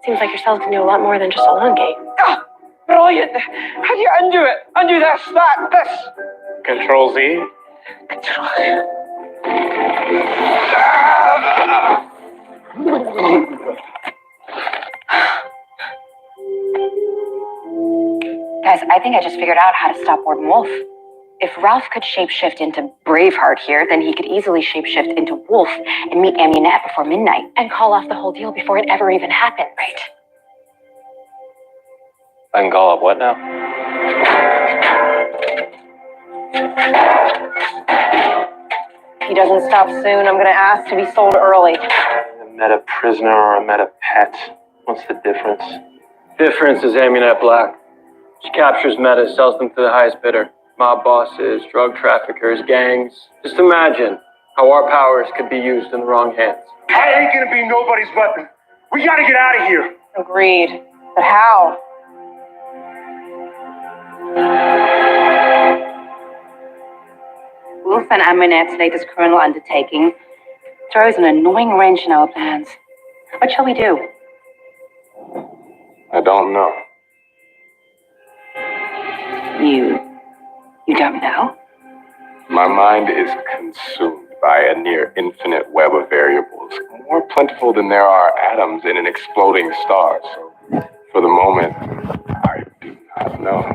Seems like your cells can do a lot more than just elongate. Oh, brilliant. How do you undo it? Undo this. Control Z. Control Z. Guys, I think I just figured out how to stop Warden Wolf. If Ralph could shapeshift into Braveheart here, then he could easily shapeshift into Wolf and meet Amunet before midnight. And call off the whole deal before it ever even happened. Right. I can call up what now? If he doesn't stop soon, I'm going to ask to be sold early. A meta prisoner or a meta pet? What's the difference? Difference is Amunet Black. She captures metas, sells them to the highest bidder. Mob bosses, drug traffickers, gangs. Just imagine how our powers could be used in the wrong hands. I ain't gonna be nobody's weapon. We gotta get out of here. Agreed. But how? Wolf and Aminet's latest criminal undertaking throws an annoying wrench in our plans. What shall we do? I don't know. You don't know? My mind is consumed by a near infinite web of variables, more plentiful than there are atoms in an exploding star. So, for the moment, I do not know.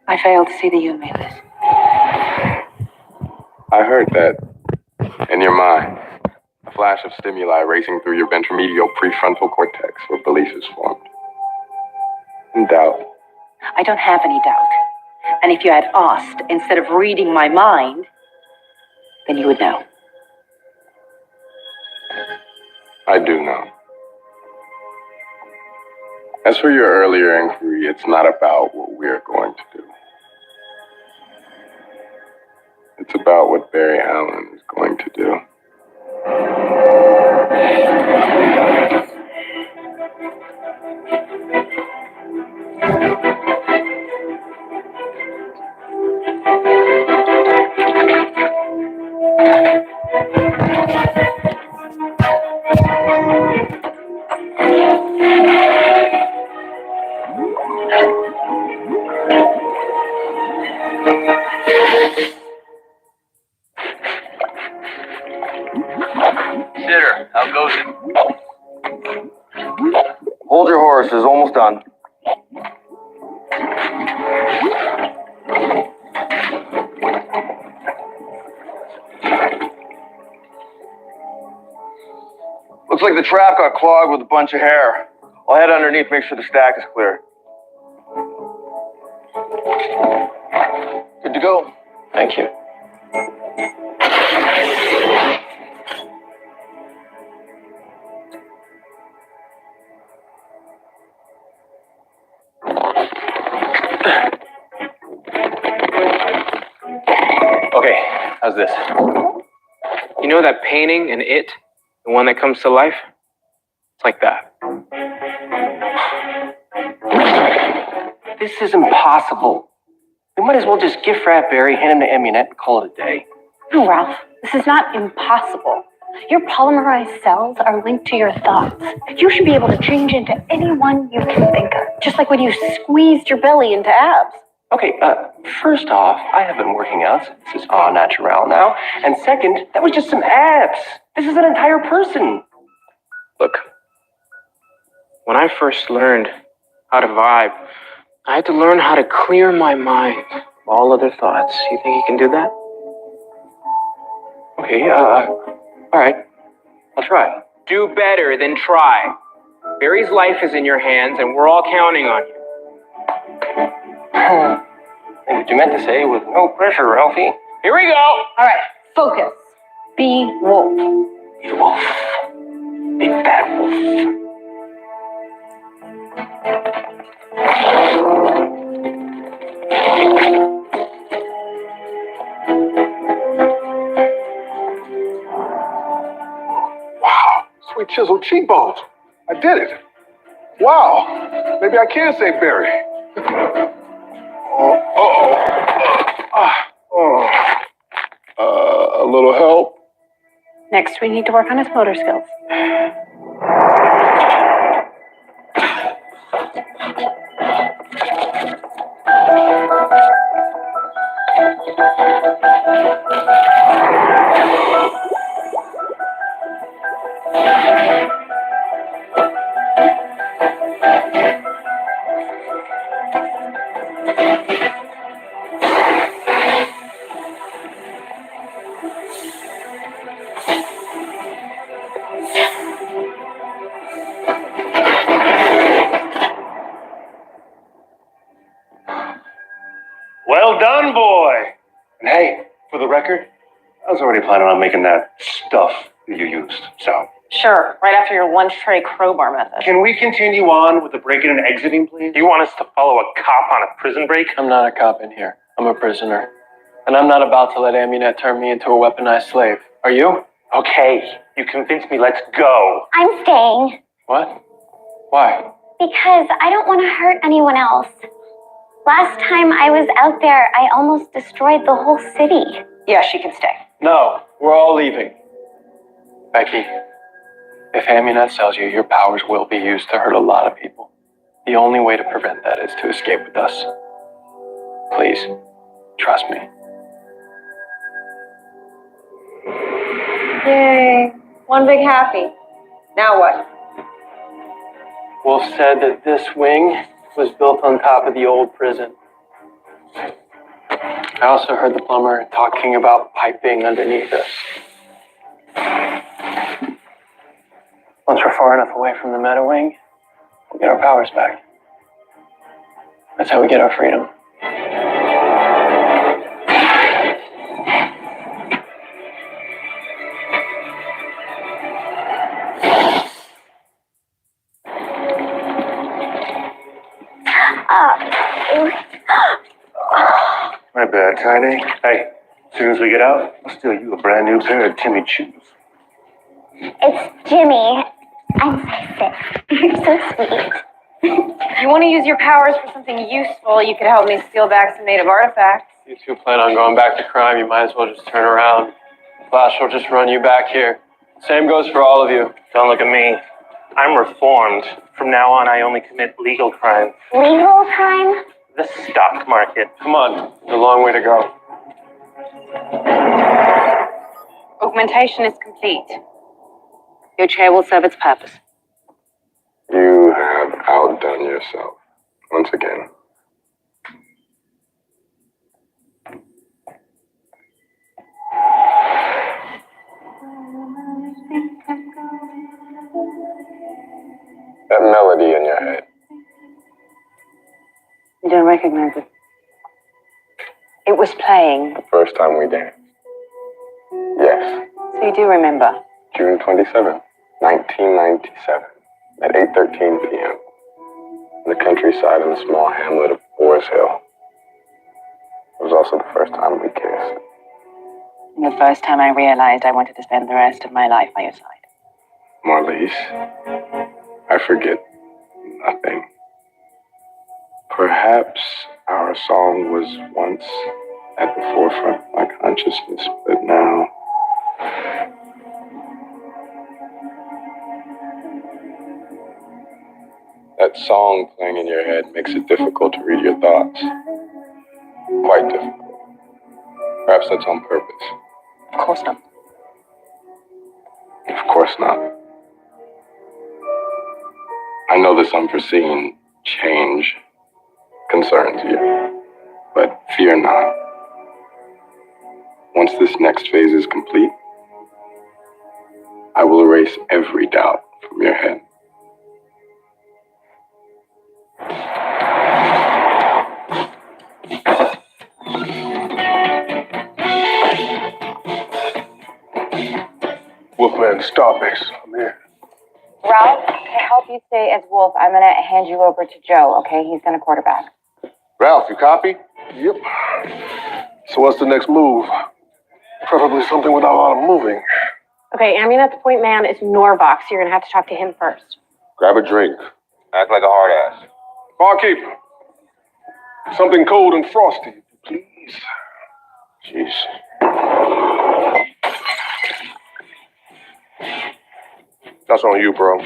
I failed to see the you made this. I heard that in your mind, a flash of stimuli racing through your ventromedial prefrontal cortex where belief is formed. In doubt. I don't have any doubt. And if you had asked instead of reading my mind, then you would know. I do know. As for your earlier inquiry, it's not about what we're going to do. It's about what Barry Allen is going to do. Sitter, how goes it? Hold your horses, almost done. Looks like the trap got clogged with a bunch of hair. I'll head underneath, make sure the stack is clear. Good to go. Thank you. Okay, how's this? You know that painting in It? The one that comes to life? It's like that. This is impossible. We might as well just gift wrap Barry, hand him to Amunet, and call it a day. No, Ralph, this is not impossible. Your polymerized cells are linked to your thoughts. You should be able to change into anyone you can think of, just like when you squeezed your belly into abs. Okay, first off, I have been working out, so this is au naturel now. And second, that was just some abs. This is an entire person. Look, when I first learned how to vibe, I had to learn how to clear my mind of all other thoughts. You think you can do that? Okay, all right. I'll try. Do better than try. Barry's life is in your hands, and we're all counting on you. I think what you meant to say was no pressure, Ralphie. Here we go. All right, focus. Be wolf. Be wolf. Big bad wolf. Wow, sweet chiseled cheekbones. I did it. Wow, maybe I can say Barry. A little help? Next, we need to work on his motor skills. Well done, boy. And hey, for the record, I was already planning on making that stuff that you used, so. Sure, right after your lunch tray crowbar method. Can we continue on with the breaking and exiting, please? You want us to follow a cop on a prison break? I'm not a cop in here. I'm a prisoner. And I'm not about to let Amunet turn me into a weaponized slave. Are you? Okay, you convinced me. Let's go. I'm staying What? Why? because I don't want to hurt anyone else. Last time I was out there, I almost destroyed the whole city. Yeah, she can stay. No, we're all leaving. Becky, if Amunet tells you your powers will be used to hurt a lot of people, the only way to prevent that is to escape with us. Please, trust me. Yay. One big happy. Now what? Wolf said that this wing was built on top of the old prison. I also heard the plumber talking about piping underneath us. Once we're far enough away from the Meta Wing, we'll get our powers back. That's how we get our freedom. My bad, Tiny. Hey, as soon as we get out, I'll steal you a brand new pair of Timmy shoes. It's Jimmy. I'm sick. You're so sweet. If you want to use your powers for something useful, you could help me steal back some native artifacts. You two plan on going back to crime, you might as well just turn around. Flash will just run you back here. Same goes for all of you. Don't look at me. I'm reformed. From now on, I only commit legal crime. Legal crime? The stock market. Come on, there's a long way to go. Augmentation is complete. Your chair will serve its purpose. You have outdone yourself once again. That melody in your head. You don't recognize it. It was playing. The first time we danced. Yes. So you do remember. June 27th, 1997, at 8:13 p.m. in the countryside in the small hamlet of Boars Hill. It was also the first time we kissed. And the first time I realized I wanted to spend the rest of my life by your side. Marlise, I forget nothing. Perhaps our song was once at the forefront of my consciousness, but now that song playing in your head makes it difficult to read your thoughts. Quite difficult. Perhaps that's on purpose. Of course not. Of course not. I know this unforeseen change concerns you, but fear not. Once this next phase is complete, I will erase every doubt from your head. Wolfman, Starbase, I'm here. Ralph, to help you stay as Wolf, I'm going to hand you over to Joe, okay? He's going to quarterback. Ralph, you copy? Yep. So what's the next move? Preferably something without a lot of moving. Okay, Amunet's point man is Norvox. You're gonna have to talk to him first. Grab a drink. Act like a hard ass. Barkeep, something cold and frosty, please. Jeez. That's on you, bro.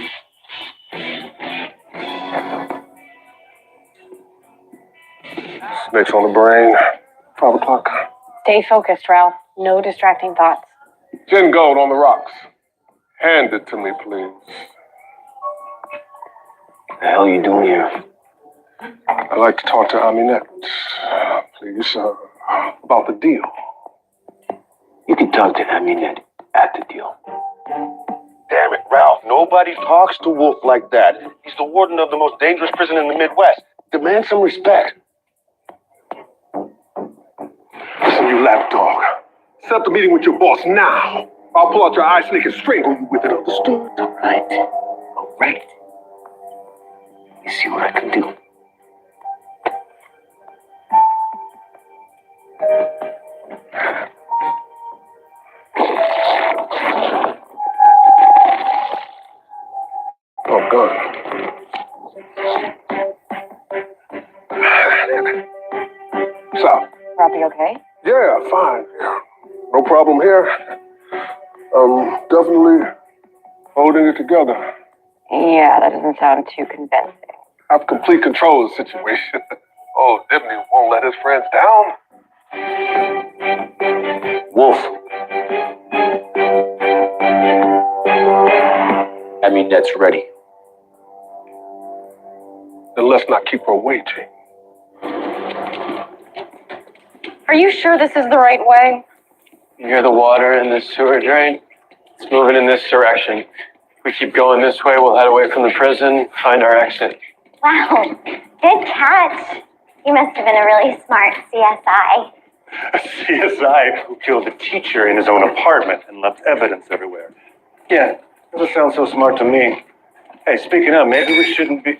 Snakes on the brain. 5 o'clock. Stay focused, Ralph. No distracting thoughts. 10 gold on the rocks. Hand it to me, please. What the hell are you doing here? I'd like to talk to Amunet, please, about the deal. You can talk to Amunet at the deal. Damn it, Ralph. Nobody talks to Wolf like that. He's the warden of the most dangerous prison in the Midwest. Demand some respect. Listen, you lapdog. Set up the meeting with your boss now. I'll pull out your eye snake and strangle you with it, understood? All right. You see what I can do. What's up? Robbie, okay? Yeah, fine. No problem here. Definitely holding it together. Yeah, that doesn't sound too convincing. I have complete control of the situation. Oh, Dibney won't let his friends down. Wolf. That means that's ready. Then let's not keep her waiting. Are you sure this is the right way? You hear the water in this sewer drain? It's moving in this direction. If we keep going this way, we'll head away from the prison, find our exit. Wow, good catch. You must have been a really smart CSI. A CSI who killed a teacher in his own apartment and left evidence everywhere. Yeah, doesn't sound so smart to me. Hey, speaking of, maybe we shouldn't be...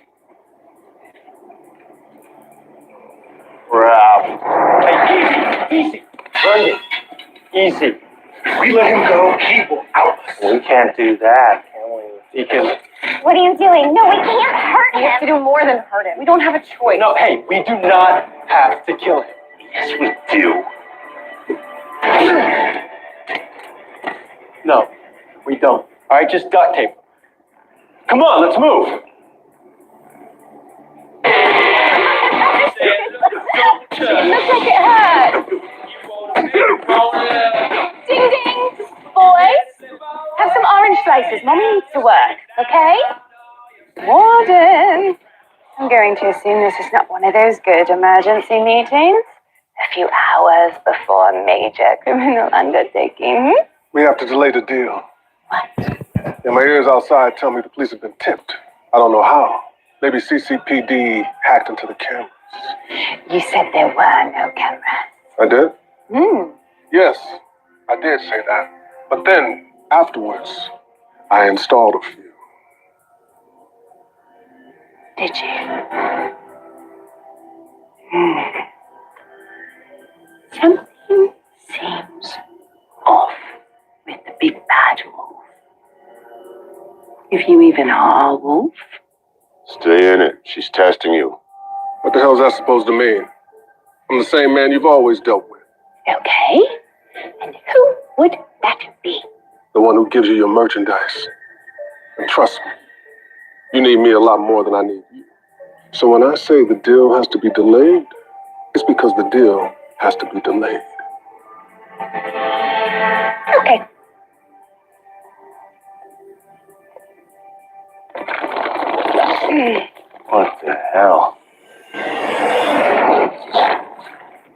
Ralph. Hey, easy. Run it. Easy. If we let him go, he will out us. We can't do that, can we? He can... What are you doing? No, we can't hurt We have to him. do more than hurt him. We don't have a choice. No, hey, we do not have to kill him. Yes, we do. No, we don't. All right, just duct tape. Come on, let's move. It looks like it hurt. Ding ding. Boys, have some orange slices. Mommy needs to work, okay? Warden, I'm going to assume this is not one of those good emergency meetings. A few hours before a major criminal undertaking. We have to delay the deal. What? And my ears outside tell me the police have been tipped. I don't know how. Maybe CCPD hacked into the cameras. You said there were no cameras. I did? Hmm. Yes, I did say that. But then, afterwards, I installed a few. Did you? Something seems off with the big bad wolf. If you even are a wolf. Stay in it. She's testing you. What the hell's that supposed to mean? I'm the same man you've always dealt with. Okay. And who would that be? The one who gives you your merchandise. And trust me, you need me a lot more than I need you. So when I say the deal has to be delayed, it's because the deal has to be delayed. Okay. What the hell?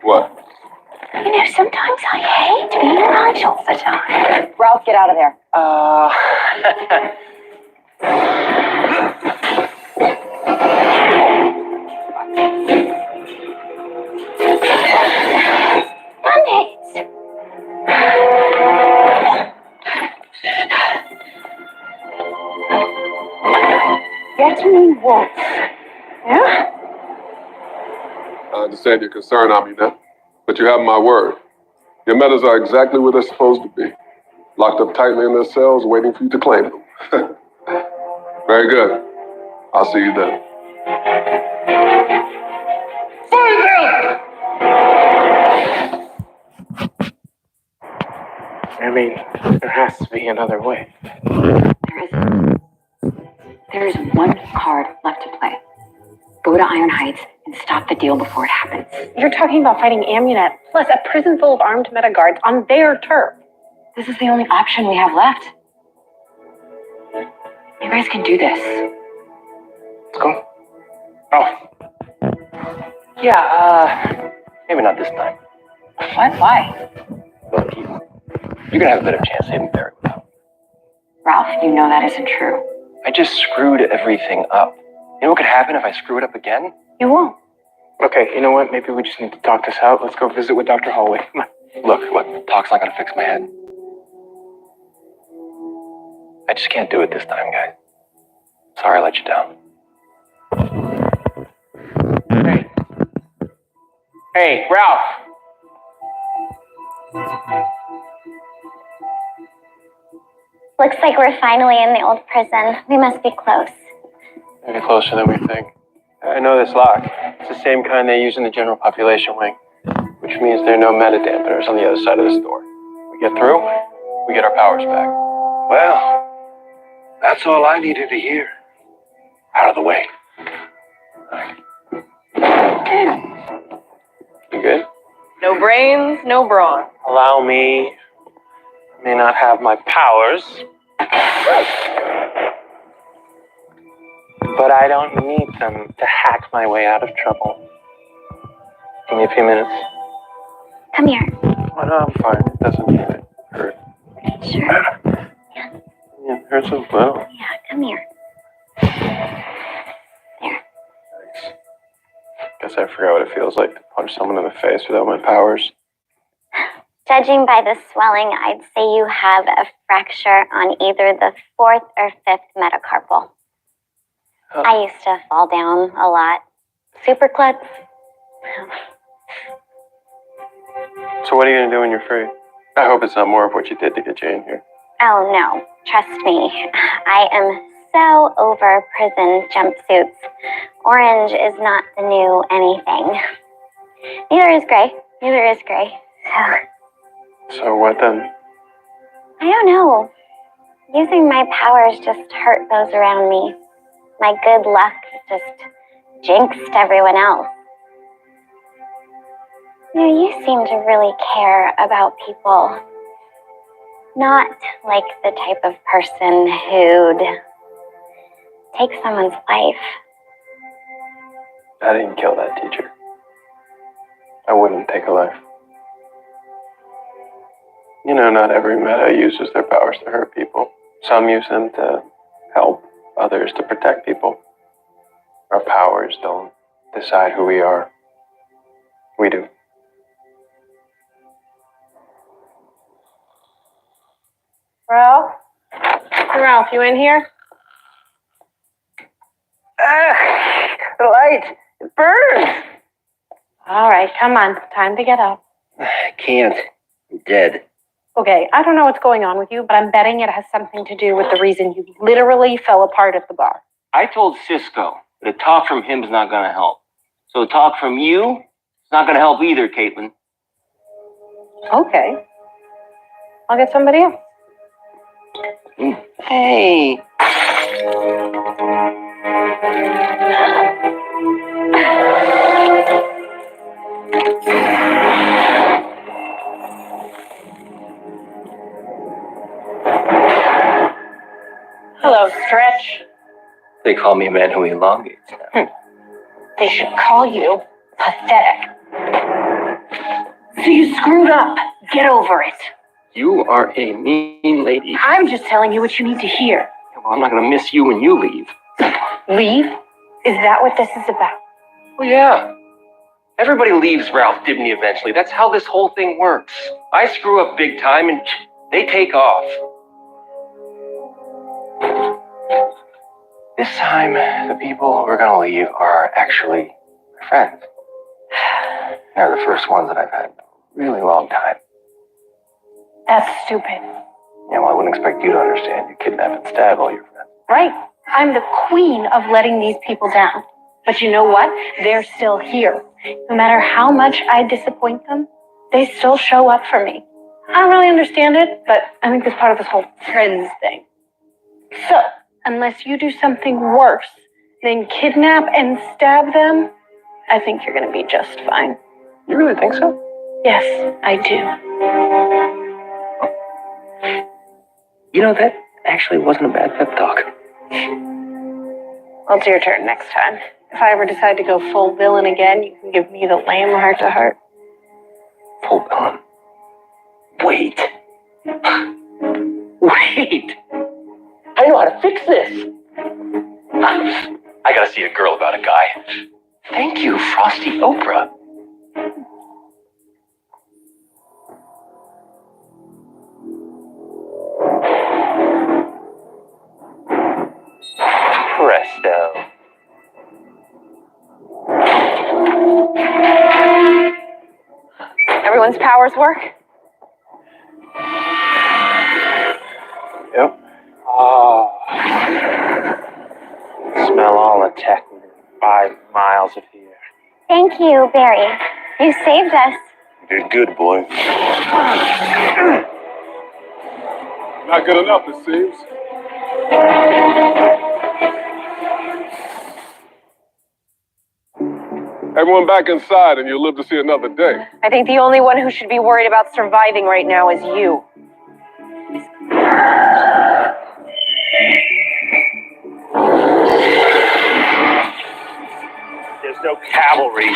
What? You know, sometimes I hate being right all the time. Ralph, get out of there. Run it! Get me wolf. Yeah? I understand your concern, Amina, but you have my word. Your medals are exactly where they're supposed to be. Locked up tightly in their cells, waiting for you to claim them. Very good. I'll see you then. I mean, there has to be another way. There is one card left to play. Go to Iron Heights and stop the deal before it happens. You're talking about fighting Amunet, plus a prison full of armed meta guards on their turf. This is the only option we have left. You guys can do this. Let's go. Oh. Yeah, maybe not this time. What? Why? Look, you're gonna have a better chance saving Barry without me. Ralph, you know that isn't true. I just screwed everything up. You know what could happen if I screw it up again? You won't. Okay, you know what? Maybe we just need to talk this out. Let's go visit with Dr. Hallway. Come on. Look, talk's not gonna fix my head. I just can't do it this time, guys. Sorry I let you down. Hey, Ralph! Looks like we're finally in the old prison. We must be close. Maybe closer than we think. I know this lock. It's the same kind they use in the general population wing. which means there are no meta dampeners on the other side of this door. We get through, we get our powers back. Well, that's all I needed to hear. Out of the way. You good? No brains, no brawn. Allow me. I may not have my powers, but I don't need them to hack my way out of trouble. Give me a few minutes. Come here. Oh, no, I'm fine. It doesn't hurt. Sure. Yeah, it hurts as well. Yeah, come here. Guess I forgot what it feels like to punch someone in the face without my powers. Judging by the swelling, I'd say you have a fracture on either the 4th or 5th metacarpal. Oh. I used to fall down a lot. Superclutz. So what are you going to do when you're free? I hope it's not more of what you did to get you in here. Oh no, trust me. I am so over prison jumpsuits. Orange is not the new anything. Neither is gray. Neither is gray. So what then? I don't know. Using my powers just hurt those around me. My good luck just jinxed everyone else. You seem to really care about people. Not like the type of person who'd take someone's life. I didn't kill that teacher. I wouldn't take a life. You know, not every meta uses their powers to hurt people. Some use them to help, others to protect people. Our powers don't decide who we are. We do. Ralph? Ralph, you in here? The light! It burns! All right, come on. Time to get up. I can't. I'm dead. Okay, I don't know what's going on with you, but I'm betting it has something to do with the reason you literally fell apart at the bar. I told Cisco that a talk from him is not going to help. So a talk from you is not going to help either, Caitlin. Okay. I'll get somebody else. Hey. Hello, Stretch. They call me a man who elongates now. They should call you pathetic. So you screwed up. Get over it. You are a mean lady. I'm just telling you what you need to hear. Well, I'm not going to miss you when you leave. Leave? Is that what this is about? Well, yeah. Everybody leaves Ralph Dibny eventually. That's how this whole thing works. I screw up big time and they take off. This time, the people who are going to leave are actually my friends. They're the first ones that I've had in a really long time. That's stupid. Yeah, well, I wouldn't expect you to understand. You kidnap and stab all your friends. Right. I'm the queen of letting these people down. But you know what? They're still here. No matter how much I disappoint them, they still show up for me. I don't really understand it, but I think it's part of this whole friends thing. So, unless you do something worse than kidnap and stab them, I think you're going to be just fine. You really think so? Yes, I do. You know, that actually wasn't a bad pep talk. Well, it's your turn next time. If I ever decide to go full villain again, you can give me the lame heart-to-heart. Full villain? Wait. Wait. I know how to fix this. I gotta see a girl about a guy. Thank you, Frosty Oprah. Presto. Everyone's powers work? Yep. Oh. Smell all the tech within 5 miles of here. Thank you, Barry. You saved us. You did good, boy. Not good enough, it seems. Everyone back inside and you'll live to see another day. I think the only one who should be worried about surviving right now is you. There's no cavalry.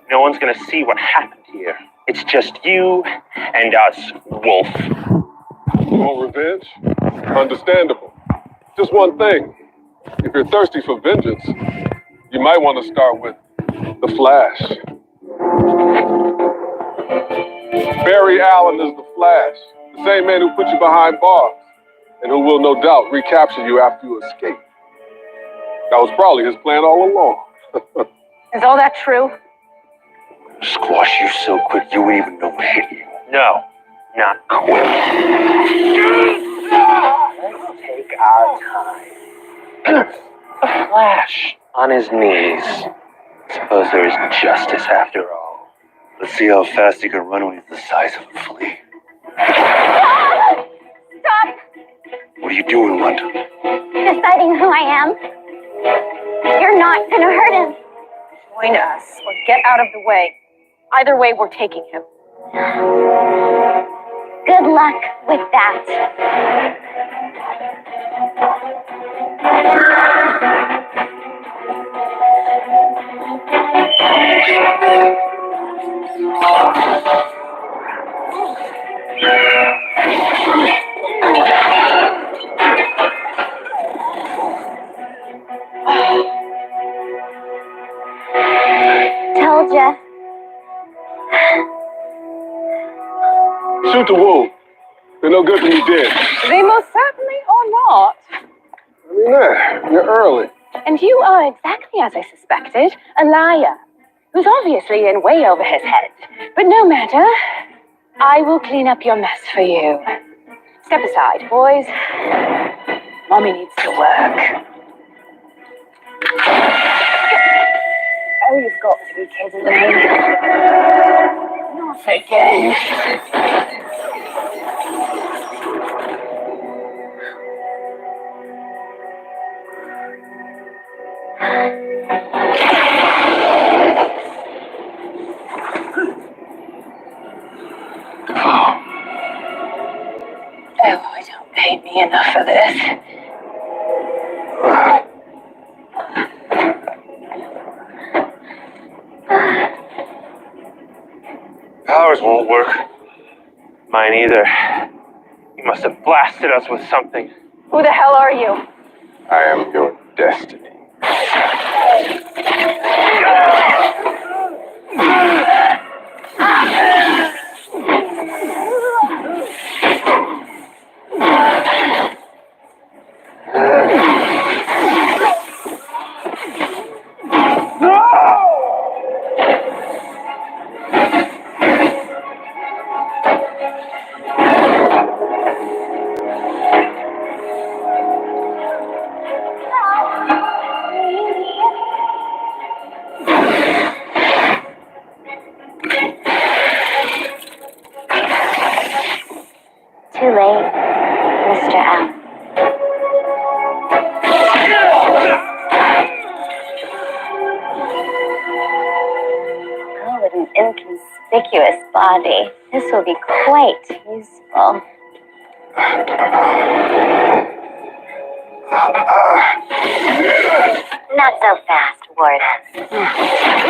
No one's gonna see what happened here. It's just you and us, Wolf. Want revenge? Understandable. Just one thing. If you're thirsty for vengeance, you might want to start with the Flash. Barry Allen is the Flash, the same man who put you behind bars, and who will no doubt recapture you after you escape. That was probably his plan all along. Is all that true? Squash you so quick you wouldn't even know what hit you. No, not quick. Let's take our time. Flash on his knees. Suppose there is justice after all. Let's see how fast you can run when he's the size of a flea. Stop What are you doing, London? deciding who I am. You're not gonna hurt him. Join us or get out of the way. Either way, we're taking him. Good luck with that. Told ya. Shoot the wolf. They're no good when you're dead. They most certainly are not. I mean, you're early. And you are exactly as I suspected, a liar, who's obviously in way over his head. But no matter, I will clean up your mess for you. Step aside, boys. Mommy needs to work. Oh, you've got to be kidding me. Not again. Oh, I don't pay me enough for this. Powers won't work. Mine either. You must have blasted us with something. Who the hell are you? I am your destiny. Too late, Mr. Allen. Oh, what an inconspicuous body. This will be quite useful. Not so fast, Warden.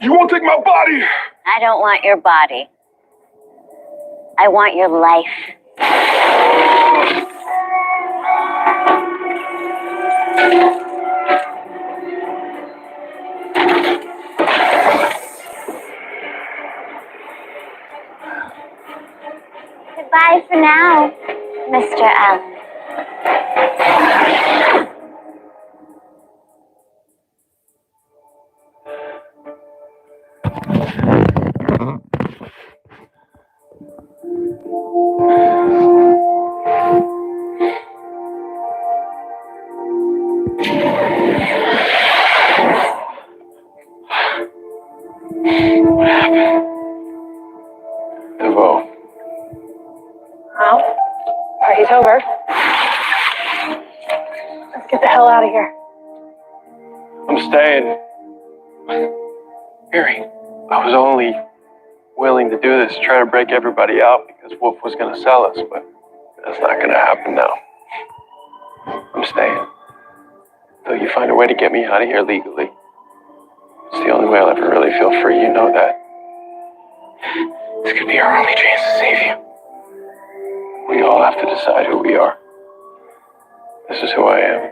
You won't take my body! I don't want your body. I want your life. Goodbye for now, Mr. Allen. over. Let's get the hell out of here. I'm staying. Harry, I was only willing to do this to try to break everybody out because Wolf was going to sell us, but that's not going to happen now. I'm staying. Until you find a way to get me out of here legally. It's the only way I'll ever really feel free, you know that. This could be our only chance to save you. We all have to decide who we are. This is who I am.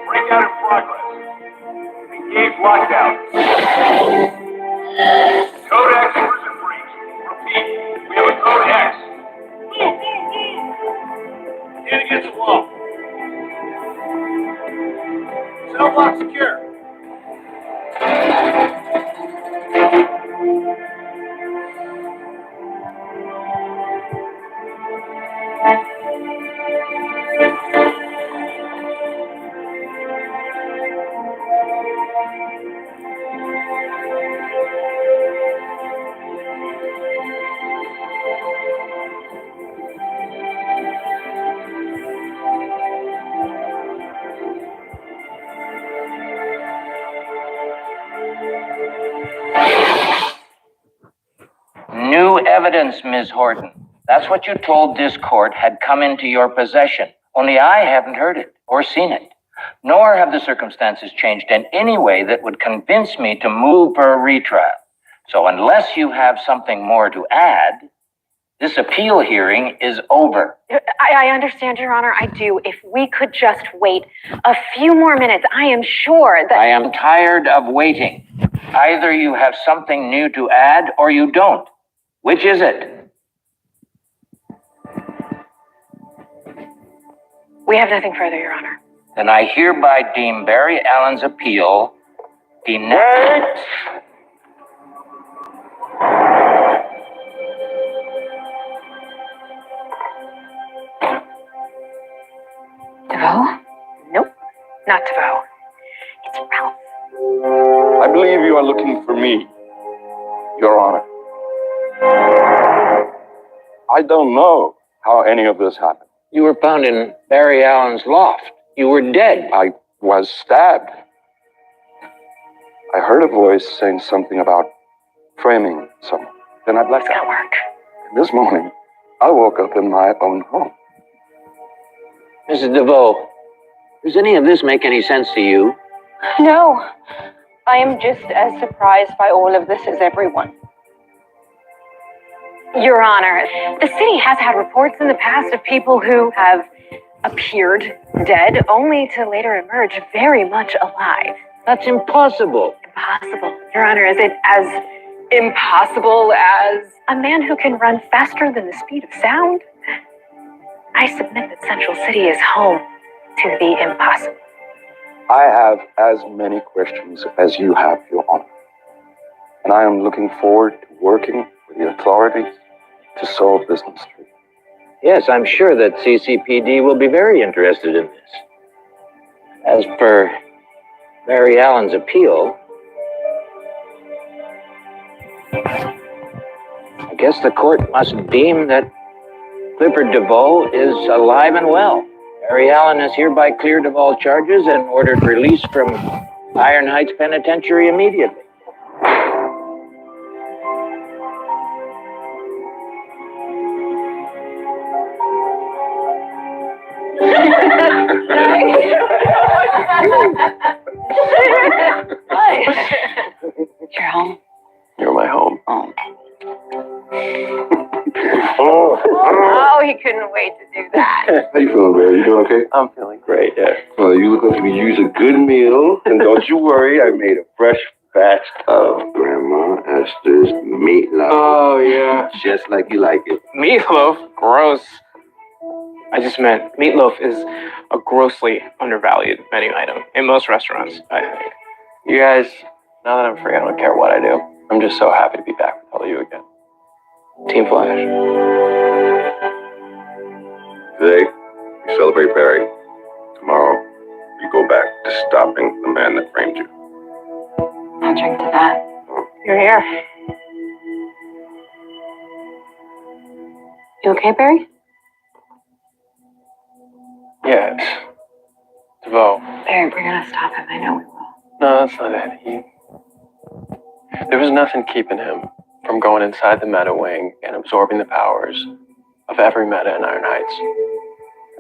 Breakout in progress. Engage lockdown. Code X prison breach. Repeat, we have a code X. Stand against the wall. Cell block secure. New evidence, Ms. Horton. That's what you told this court had come into your possession. Only I haven't heard it or seen it. Nor have the circumstances changed in any way that would convince me to move for a retrial. So unless you have something more to add, this appeal hearing is over. I understand, Your Honor. I do. If we could just wait a few more minutes, I am sure that... I am tired of waiting. Either you have something new to add or you don't. Which is it? We have nothing further, Your Honor. Then I hereby deem Barry Allen's appeal denied. DeVoe? Nope, not DeVoe. It's Ralph. I believe you are looking for me, Your Honor. I don't know how any of this happened. You were found in Barry Allen's loft. You were dead. I was stabbed. I heard a voice saying something about framing someone. Then I blacked out. Work. And this morning, I woke up in my own home. Mrs. DeVoe, does any of this make any sense to you? No, I am just as surprised by all of this as everyone. Your Honor, the city has had reports in the past of people who have appeared dead only to later emerge very much alive. That's impossible. Impossible. Your Honor, is it as impossible as a man who can run faster than the speed of sound? I submit that Central City is home to the impossible. I have as many questions as you have, Your Honor. And I am looking forward to working with the authorities to solve this mystery. Yes, I'm sure that CCPD will be very interested in this. As for Barry Allen's appeal, I guess the court must deem that Clifford DeVoe is alive and well. Barry Allen is hereby cleared of all charges and ordered released from Iron Heights Penitentiary immediately. You're home. You're my home. Oh, he couldn't wait to do that. How you feeling, man? You doing okay? I'm feeling great, yeah. Well, you look like you could use a good meal. And don't you worry, I made a fresh batch of Grandma Esther's meatloaf. Oh, yeah. Just like you like it. Meatloaf? Gross. I just meant meatloaf is a grossly undervalued menu item in most restaurants, I think. You guys, now that I'm free, I don't care what I do. I'm just so happy to be back with all of you again. Team Flash. Today, we celebrate Barry. Tomorrow, we go back to stopping the man that framed you. answering to that. You're here. You okay, Barry? Yeah, it's DeVoe. Barry, we're gonna stop him. I know we will. No, that's not it. There was nothing keeping him from going inside the Meta Wing and absorbing the powers of every Meta in Iron Heights.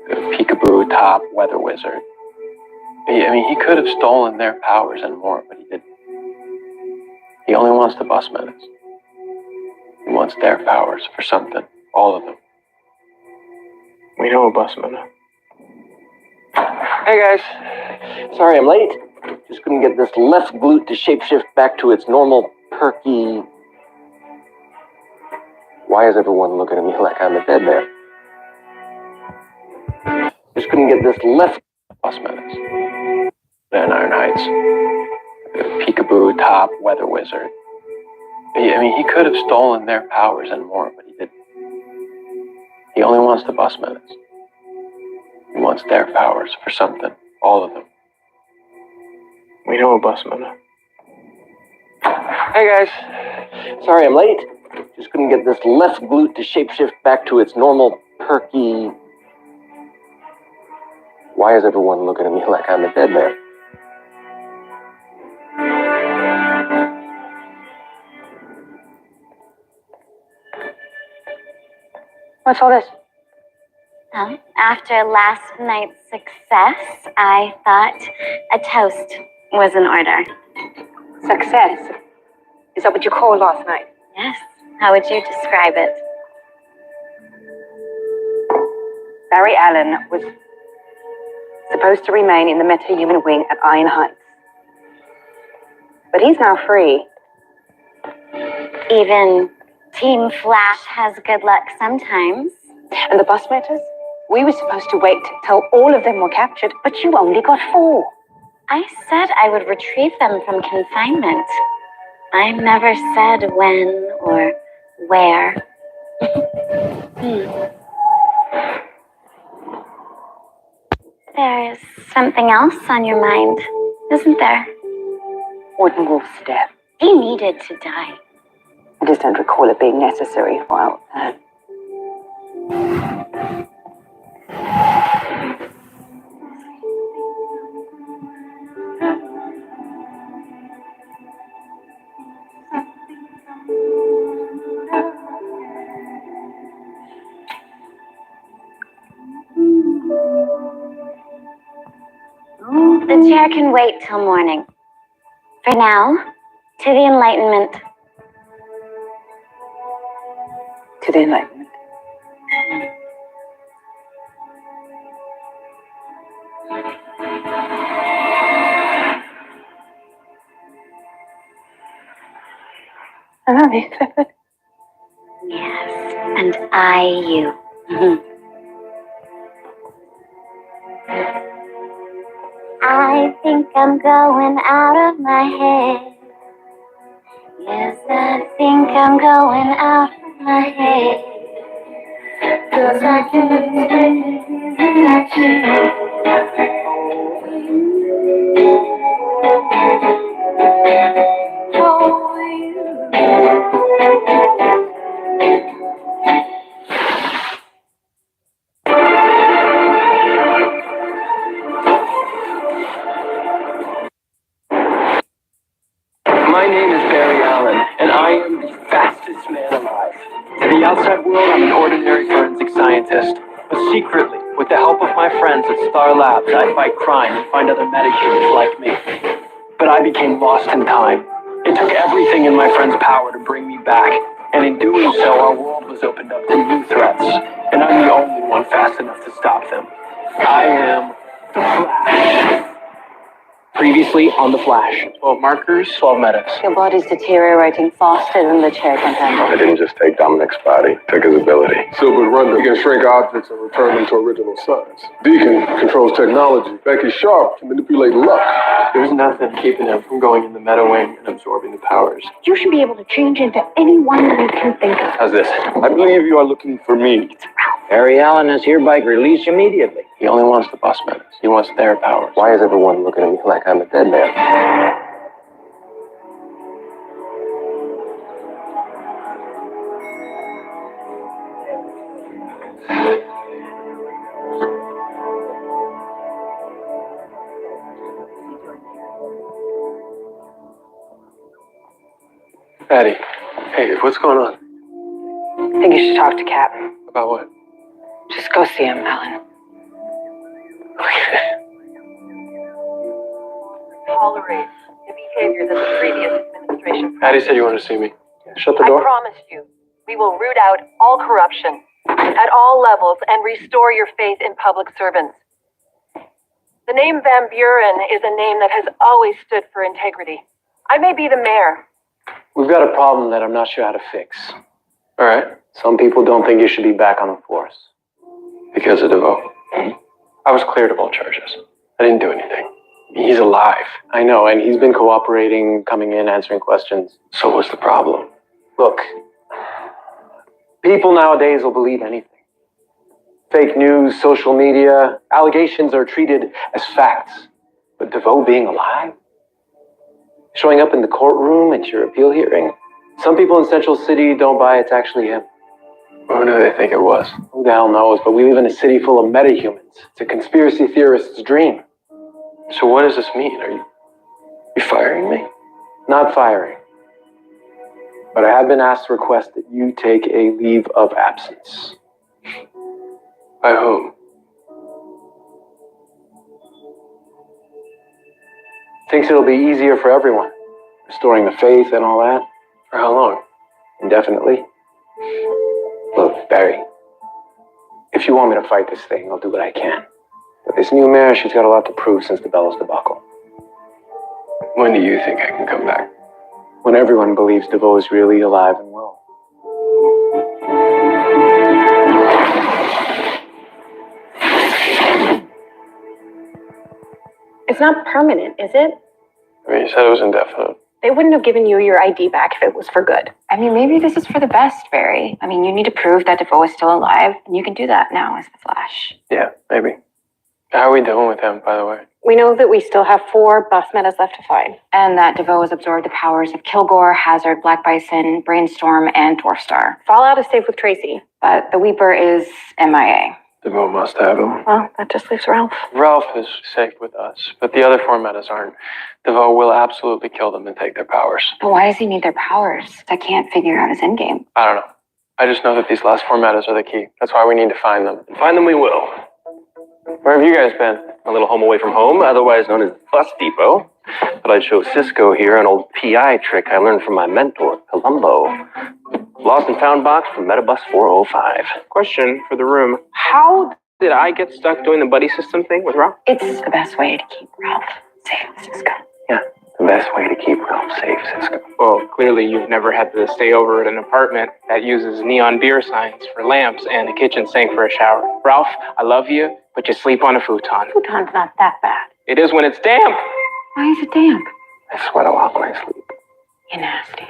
The Peekaboo, Top, Weather Wizard. He could have stolen their powers and more, but he didn't. He only wants the bus Metas. He wants their powers for something. All of them. We know a bus Meta. Hey guys. Sorry I'm late. Just couldn't get this left glute to shapeshift back to its normal, perky... Why is everyone looking at me like I'm a dead man? Just couldn't get this left... Bus Metas. In Iron Heights. The Peekaboo, Top, Weather Wizard. He could have stolen their powers and more, but he didn't. He only wants the bus Metas. He wants their powers for something. All of them. We know a bus Meta. Hey guys. Sorry I'm late. Just couldn't get this left glute to shapeshift back to its normal, perky... Why is everyone looking at me like I'm a dead man? What's all this? After last night's success, I thought a toast was in order. Success? Is that what you called last night? Yes. How would you describe it? Barry Allen was supposed to remain in the meta-human wing at Iron Heights. But he's now free. Even Team Flash has good luck sometimes. And the bus metas? We were supposed to wait till all of them were captured, but you only got 4. I said I would retrieve them from confinement. I never said when or where. There's something else on your mind, isn't there? Warden Wolf's death. He needed to die. I just don't recall it being necessary while... The chair can wait till morning. For now, to the Enlightenment. To the Enlightenment. I love you, Clifford. Yes, and I you. I think I'm going out of my head. Yes, I think I'm going out of my head. 'Cause I can't take My name is Barry Allen, and I am the fastest man alive. To the outside world, I'm an ordinary forensic scientist. But secretly, with the help of my friends at Star Labs, I fight crime and find other metahumans like me. But I became lost in time. It took everything in my friend's power to bring me back, and in doing so, our world was opened up to new threats. And I'm the only one fast enough to stop them. I am the Flash. Previously on The Flash. 12 markers, 12 metas. Your body's deteriorating faster than the chair can handle. I didn't just take Dominic's body, I took his ability. Silver Rundle can shrink objects and return them to original size. Deacon controls technology. Becky Sharp can manipulate luck. There's nothing keeping him from going in the meta wing and absorbing the powers. You should be able to change into anyone you can think of. How's this? I believe you are looking for me. Barry Allen is hereby released immediately. He only wants the bus metas. He wants their powers. Why is everyone looking at me like I'm a dead man? Patty, hey, what's going on? I think you should talk to Cap. About what? Just go see him, Alan. Okay. Tolerate the behavior that the previous administration. Patty said you wanted to see me. Shut the I door. promise you, we will root out all corruption at all levels and restore your faith in public servants. The name Van Buren is a name that has always stood for integrity. I may be the mayor. We've got a problem that I'm not sure how to fix. All right. Some people don't think you should be back on the force. Because of DeVoe. I was cleared of all charges. I didn't do anything. He's alive. I know, and he's been cooperating, coming in, answering questions. So what's the problem? Look, people nowadays will believe anything. Fake news, social media, allegations are treated as facts. But DeVoe being alive? Showing up in the courtroom at your appeal hearing? Some people in Central City don't buy it's actually him. Who do they think it was? Who the hell knows, but we live in a city full of metahumans. It's a conspiracy theorist's dream. So what does this mean? Are you firing me? Not firing. But I have been asked to request that you take a leave of absence. By whom? Thinks it'll be easier for everyone. Restoring the faith and all that. For how long? Indefinitely. Look, Barry, if you want me to fight this thing, I'll do what I can. But this new mayor, she's got a lot to prove since the Bellows debacle. When do you think I can come back? When everyone believes DeVoe is really alive and well. It's not permanent, is it? I mean, you said it was indefinite. They wouldn't have given you your ID back if it was for good. I mean, maybe this is for the best, Barry. I mean, you need to prove that DeVoe is still alive, and you can do that now as the Flash. Yeah, maybe. How are we doing with them, by the way? We know that we still have 4 bus metas left to find. And that DeVoe has absorbed the powers of Kilgore, Hazard, Black Bison, Brainstorm, and Dwarf Star. Fallout is safe with Tracy. But the Weeper is MIA. DeVoe must have him. Well, that just leaves Ralph. Ralph is safe with us, but the other 4 metas aren't. DeVoe will absolutely kill them and take their powers. But why does he need their powers? I can't figure out his endgame. I don't know. I just know that these last 4 metas are the key. That's why we need to find them. And find them we will. Where have you guys been? A little home away from home, otherwise known as Bus Depot. But I'd show Cisco here an old PI trick I learned from my mentor, Columbo. Lost and found box from Metabus 405. Question for the room. How did I get stuck doing the buddy system thing with Ralph? It's the best way to keep Ralph safe, Cisco. Yeah, the best way to keep Ralph safe, Cisco. Well, clearly you've never had to stay over at an apartment that uses neon beer signs for lamps and a kitchen sink for a shower. Ralph, I love you, but you sleep on a futon. Futon's not that bad. It is when it's damp. Why is it damp? I sweat a lot when I sleep. You're nasty.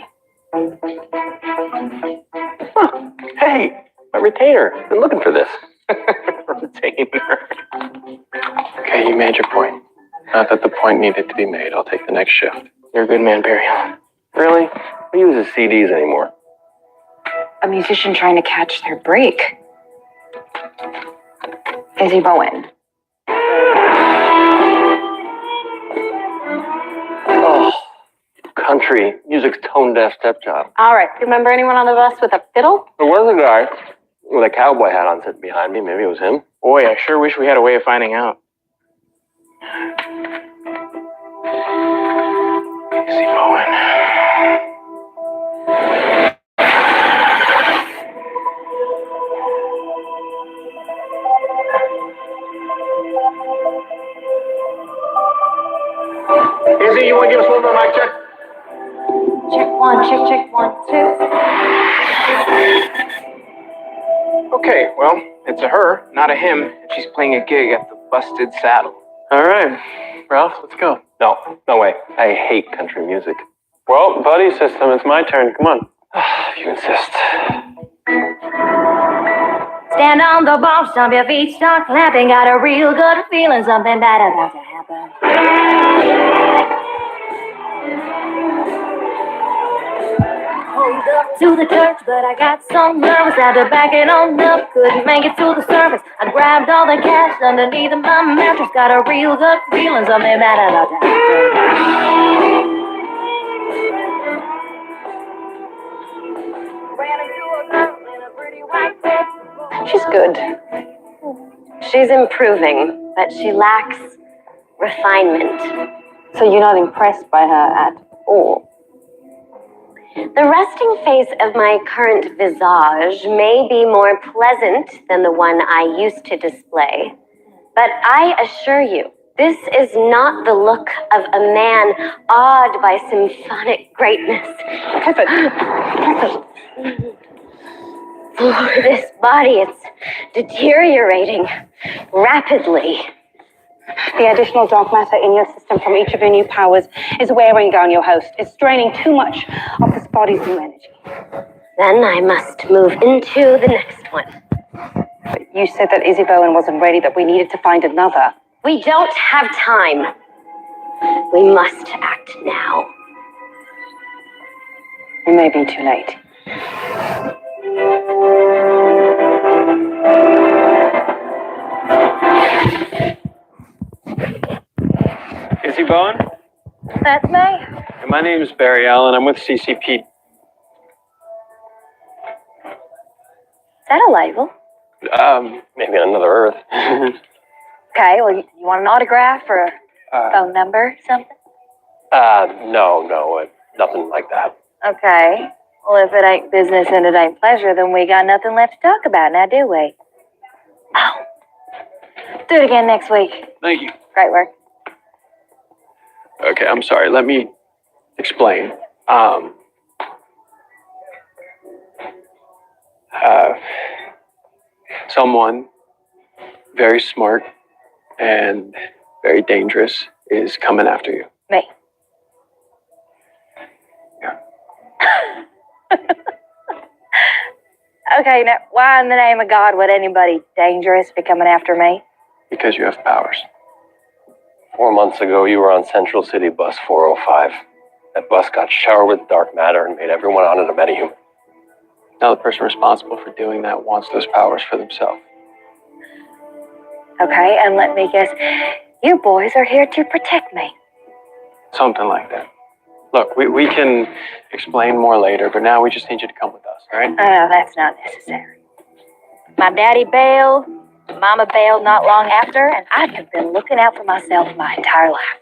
Huh. Hey, my retainer. Been looking for this. Retainer. Okay, you made your point. Not that the point needed to be made. I'll take the next shift. You're a good man, Barry. Really? Who uses CDs anymore? A musician trying to catch their break. Izzy Bowen. Oh, country music's tone-deaf stepchild. All right. Remember anyone on the bus with a fiddle? There was a guy with a cowboy hat on sitting behind me. Maybe it was him. Boy, I sure wish we had a way of finding out. Izzy Bowen. Izzy, you want to give us a little bit of mic check? Check 1, check 1, 2. Okay, well, it's a her, not a him. She's playing a gig at the Busted Saddle. All right. Ralph, let's go. No way. I hate country music. Well, buddy system, it's my turn. Come on. If you insist. Stand on the bar, stomp your feet, start clapping. Got a real good feeling something bad about to happen. Hold up to the church, but I got so nervous. Had to back it on up, couldn't make it to the surface. I grabbed all the cash underneath of my mattress. Got a real good feeling something bad about to happen. She's good. She's improving, but she lacks refinement. So you're not impressed by her at all? The resting face of my current visage may be more pleasant than the one I used to display, but I assure you, this is not the look of a man awed by symphonic greatness. For this body, it's deteriorating rapidly. The additional dark matter in your system from each of your new powers is wearing down your host. It's draining too much of this body's new energy. Then I must move into the next one. But you said that Izzy Bowen wasn't ready, that we needed to find another. We don't have time. We must act now. It may be too late. Izzy Bowen? That's me. Hey, my name is Barry Allen. I'm with CCP. Is that a label? Maybe on another Earth. Okay, well, you want an autograph or a phone number, something? No, nothing like that. Okay. Well, if it ain't business and it ain't pleasure, then we got nothing left to talk about now, do we? Oh. Do it again next week. Thank you. Great work. Okay, I'm sorry. Let me explain. Someone very smart and very dangerous is coming after you. Me. Yeah. Okay, now, why in the name of God would anybody dangerous be coming after me? Because you have powers. 4 months ago, you were on Central City Bus 405. That bus got showered with dark matter and made everyone on it a metahuman. Now the person responsible for doing that wants those powers for themselves. Okay, and let me guess, you boys are here to protect me. Something like that. Look, we can explain more later, but now we just need you to come with us, all right? Oh, that's not necessary. My daddy bailed, mama bailed not long after, and I have been looking out for myself my entire life.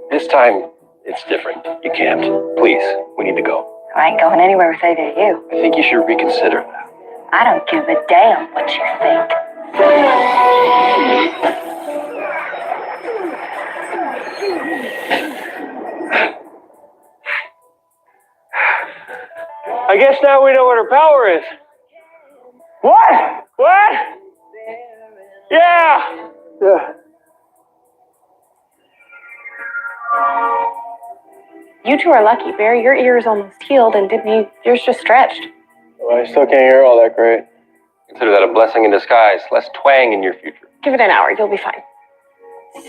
This time, it's different. You can't. Please, we need to go. I ain't going anywhere with either of you. I think you should reconsider that. I don't give a damn what you think. I guess now we know what her power is. What? What? Yeah. You two are lucky, Barry. Your ear is almost healed, and yours just stretched. Well, I still can't hear all that great. Consider that a blessing in disguise. Less twang in your future. Give it an hour. You'll be fine.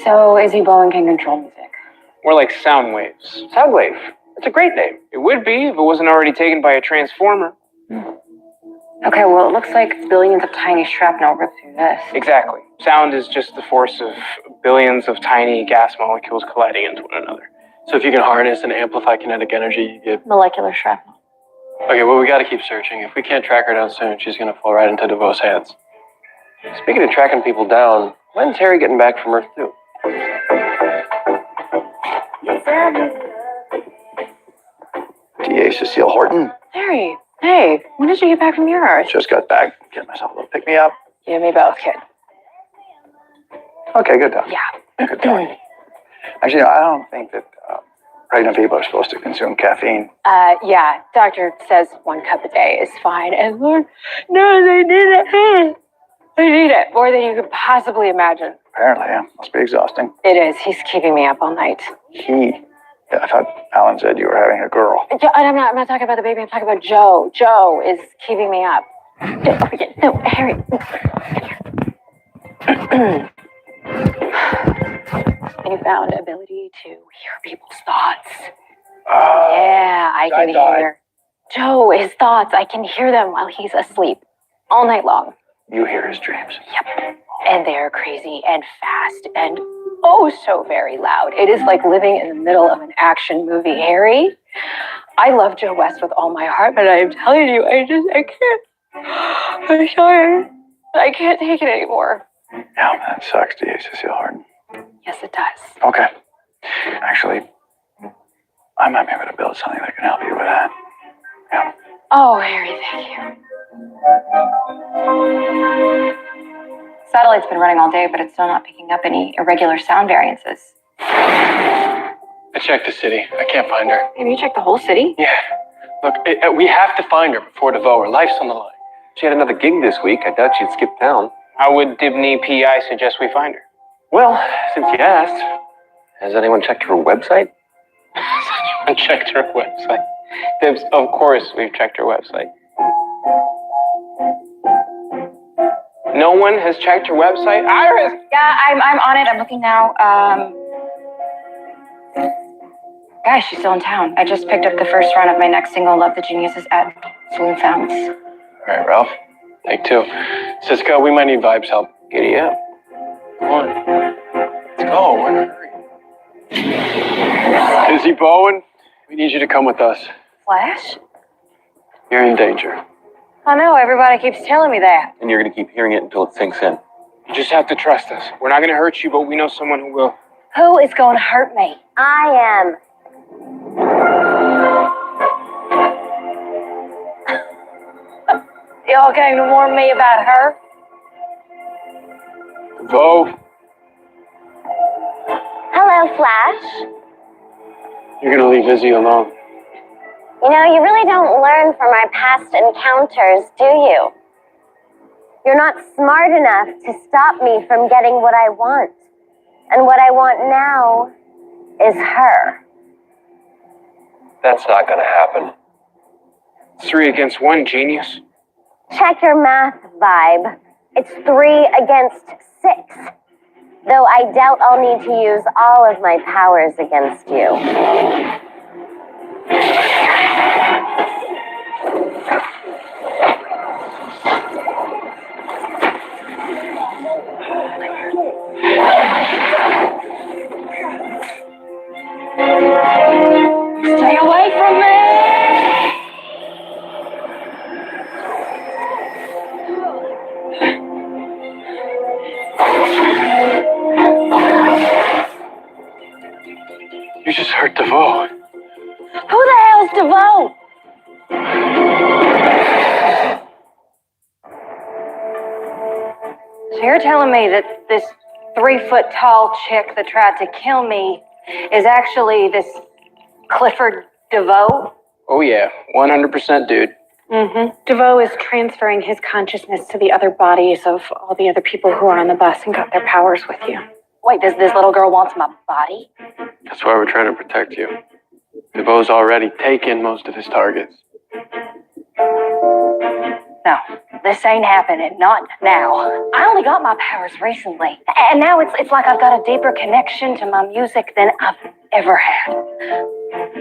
So Izzy Bowen can control music. More like sound waves. Soundwave. It's a great name. It would be if it wasn't already taken by a transformer. Okay, well, it looks like billions of tiny shrapnel ripped through this. Exactly. Sound is just the force of billions of tiny gas molecules colliding into one another. So if you can harness and amplify kinetic energy, you get... Molecular shrapnel. Okay, well, we gotta keep searching. If we can't track her down soon, she's gonna fall right into DeVos' hands. Speaking of tracking people down, when's Harry getting back from Earth 2? DA Cecile Horton. Barry, hey, when did you get back from your Earth? Just got back. Get myself a little pick-me-up. You and me both, kid. Okay, good talk. Yeah. Good talk. Actually, I don't think that pregnant people are supposed to consume caffeine. Yeah, doctor says 1 cup a day is fine. And Lord, no, they need it. They need it more than you could possibly imagine. Apparently, yeah. Must be exhausting. It is. He's keeping me up all night. Yeah, I thought Alan said you were having a girl. Yeah, and I'm not talking about the baby. I'm talking about Joe. Joe is keeping me up. No, Harry. You found ability to hear people's thoughts. Yeah, I can hear. Joe, his thoughts, I can hear them while he's asleep all night long. You hear his dreams. Yep. And they're crazy and fast and oh so very loud. It is like living in the middle of an action movie, Harry. I love Joe West with all my heart, but I'm telling you, I can't. I'm sorry. I can't take it anymore. Yeah, that sucks, to you, Cecile Harden. Yes, it does. Okay. Actually, I might be able to build something that can help you with that. Yeah. Oh, Harry, thank you. Satellite's been running all day, but it's still not picking up any irregular sound variances. I checked the city. I can't find her. Have you checked the whole city? Yeah. Look, we have to find her before DeVoe. Her life's on the line. She had another gig this week. I doubt she'd skip town. How would Dibney PI suggest we find her? Well, since you asked, has anyone checked her website? I checked her website. Dibs, of course we've checked her website. No one has checked her website? Iris! Yeah, I'm on it. I'm looking now. Guys, she's still in town. I just picked up the first run of my next single, Love the Geniuses, at Saloon Fountains. All right, Ralph. Take two. Cisco, we might need Vibes help. Giddy up. Come on. Let's go. We're in a hurry. Izzy Bowen, we need you to come with us. Flash? You're in danger. I know, everybody keeps telling me that. And you're going to keep hearing it until it sinks in. You just have to trust us. We're not going to hurt you, but we know someone who will. Who is going to hurt me? I am. Y'all came to warn me about her? DeVoe, Hello, Flash. you're going to leave Izzy alone. You know, you really don't learn from our past encounters, do you? You're not smart enough to stop me from getting what I want. And what I want now is her. That's not going to happen. 3 against 1, genius. Check your math, Vibe. It's 3 against 6. Though I doubt I'll need to use all of my powers against you. Stay away from me! You just hurt DeVoe. Who the hell's DeVoe? So you're telling me that this 3-foot-tall chick that tried to kill me is actually this Clifford DeVoe? Oh, yeah. 100% dude. Mm-hmm. DeVoe is transferring his consciousness to the other bodies of all the other people who are on the bus and got their powers with you. Wait, this little girl wants my body? That's why we're trying to protect you. DeVoe's already taken most of his targets. No, this ain't happening. Not now. I only got my powers recently. And now it's like I've got a deeper connection to my music than I've ever had.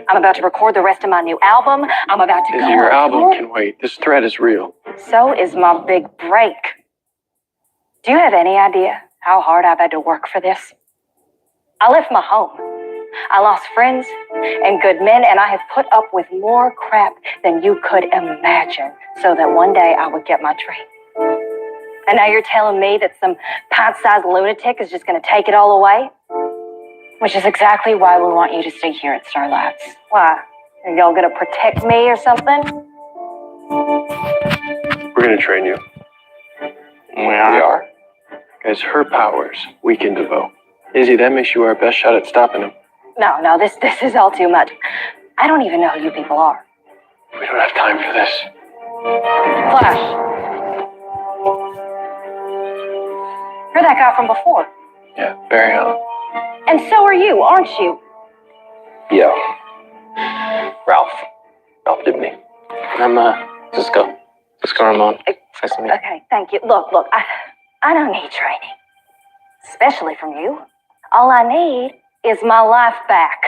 I'm about to record the rest of my new album. I'm about to go Your on album tour. can wait. This threat is real. So is my big break. Do you have any idea how hard I've had to work for this? I left my home. I lost friends and good men, and I have put up with more crap than you could imagine so that one day I would get my dream. And now you're telling me that some pint-sized lunatic is just going to take it all away? Which is exactly why we want you to stay here at Star Labs. Why? Are y'all going to protect me or something? We're going to train you. We are. As her powers weaken DeVoe. Izzy, that makes you our best shot at stopping him. No, this is all too much. I don't even know who you people are. We don't have time for this. Flash. You're that guy from before. Yeah, Barry Allen. And so are you, aren't you? Yeah. Ralph Dibney. I'm, Cisco. Cisco Ramon. Nice to meet you. Okay, thank you. Look, I don't need training. Especially from you. All I need is my life back.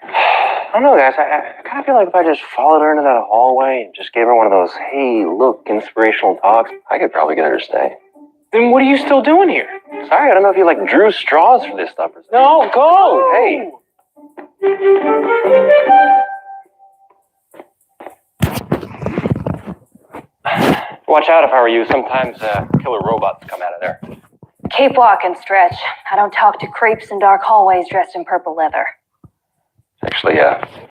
I don't know, guys. I kind of feel like if I just followed her into that hallway and just gave her one of those, hey, look, inspirational talks, I could probably get her to stay. Then what are you still doing here? Sorry, I don't know if you, like, drew straws for this stuff or something. No, go! Hey. Watch out if I were you. Sometimes killer robots come out of there. Keep walking, Stretch. I don't talk to creeps in dark hallways dressed in purple leather. Actually,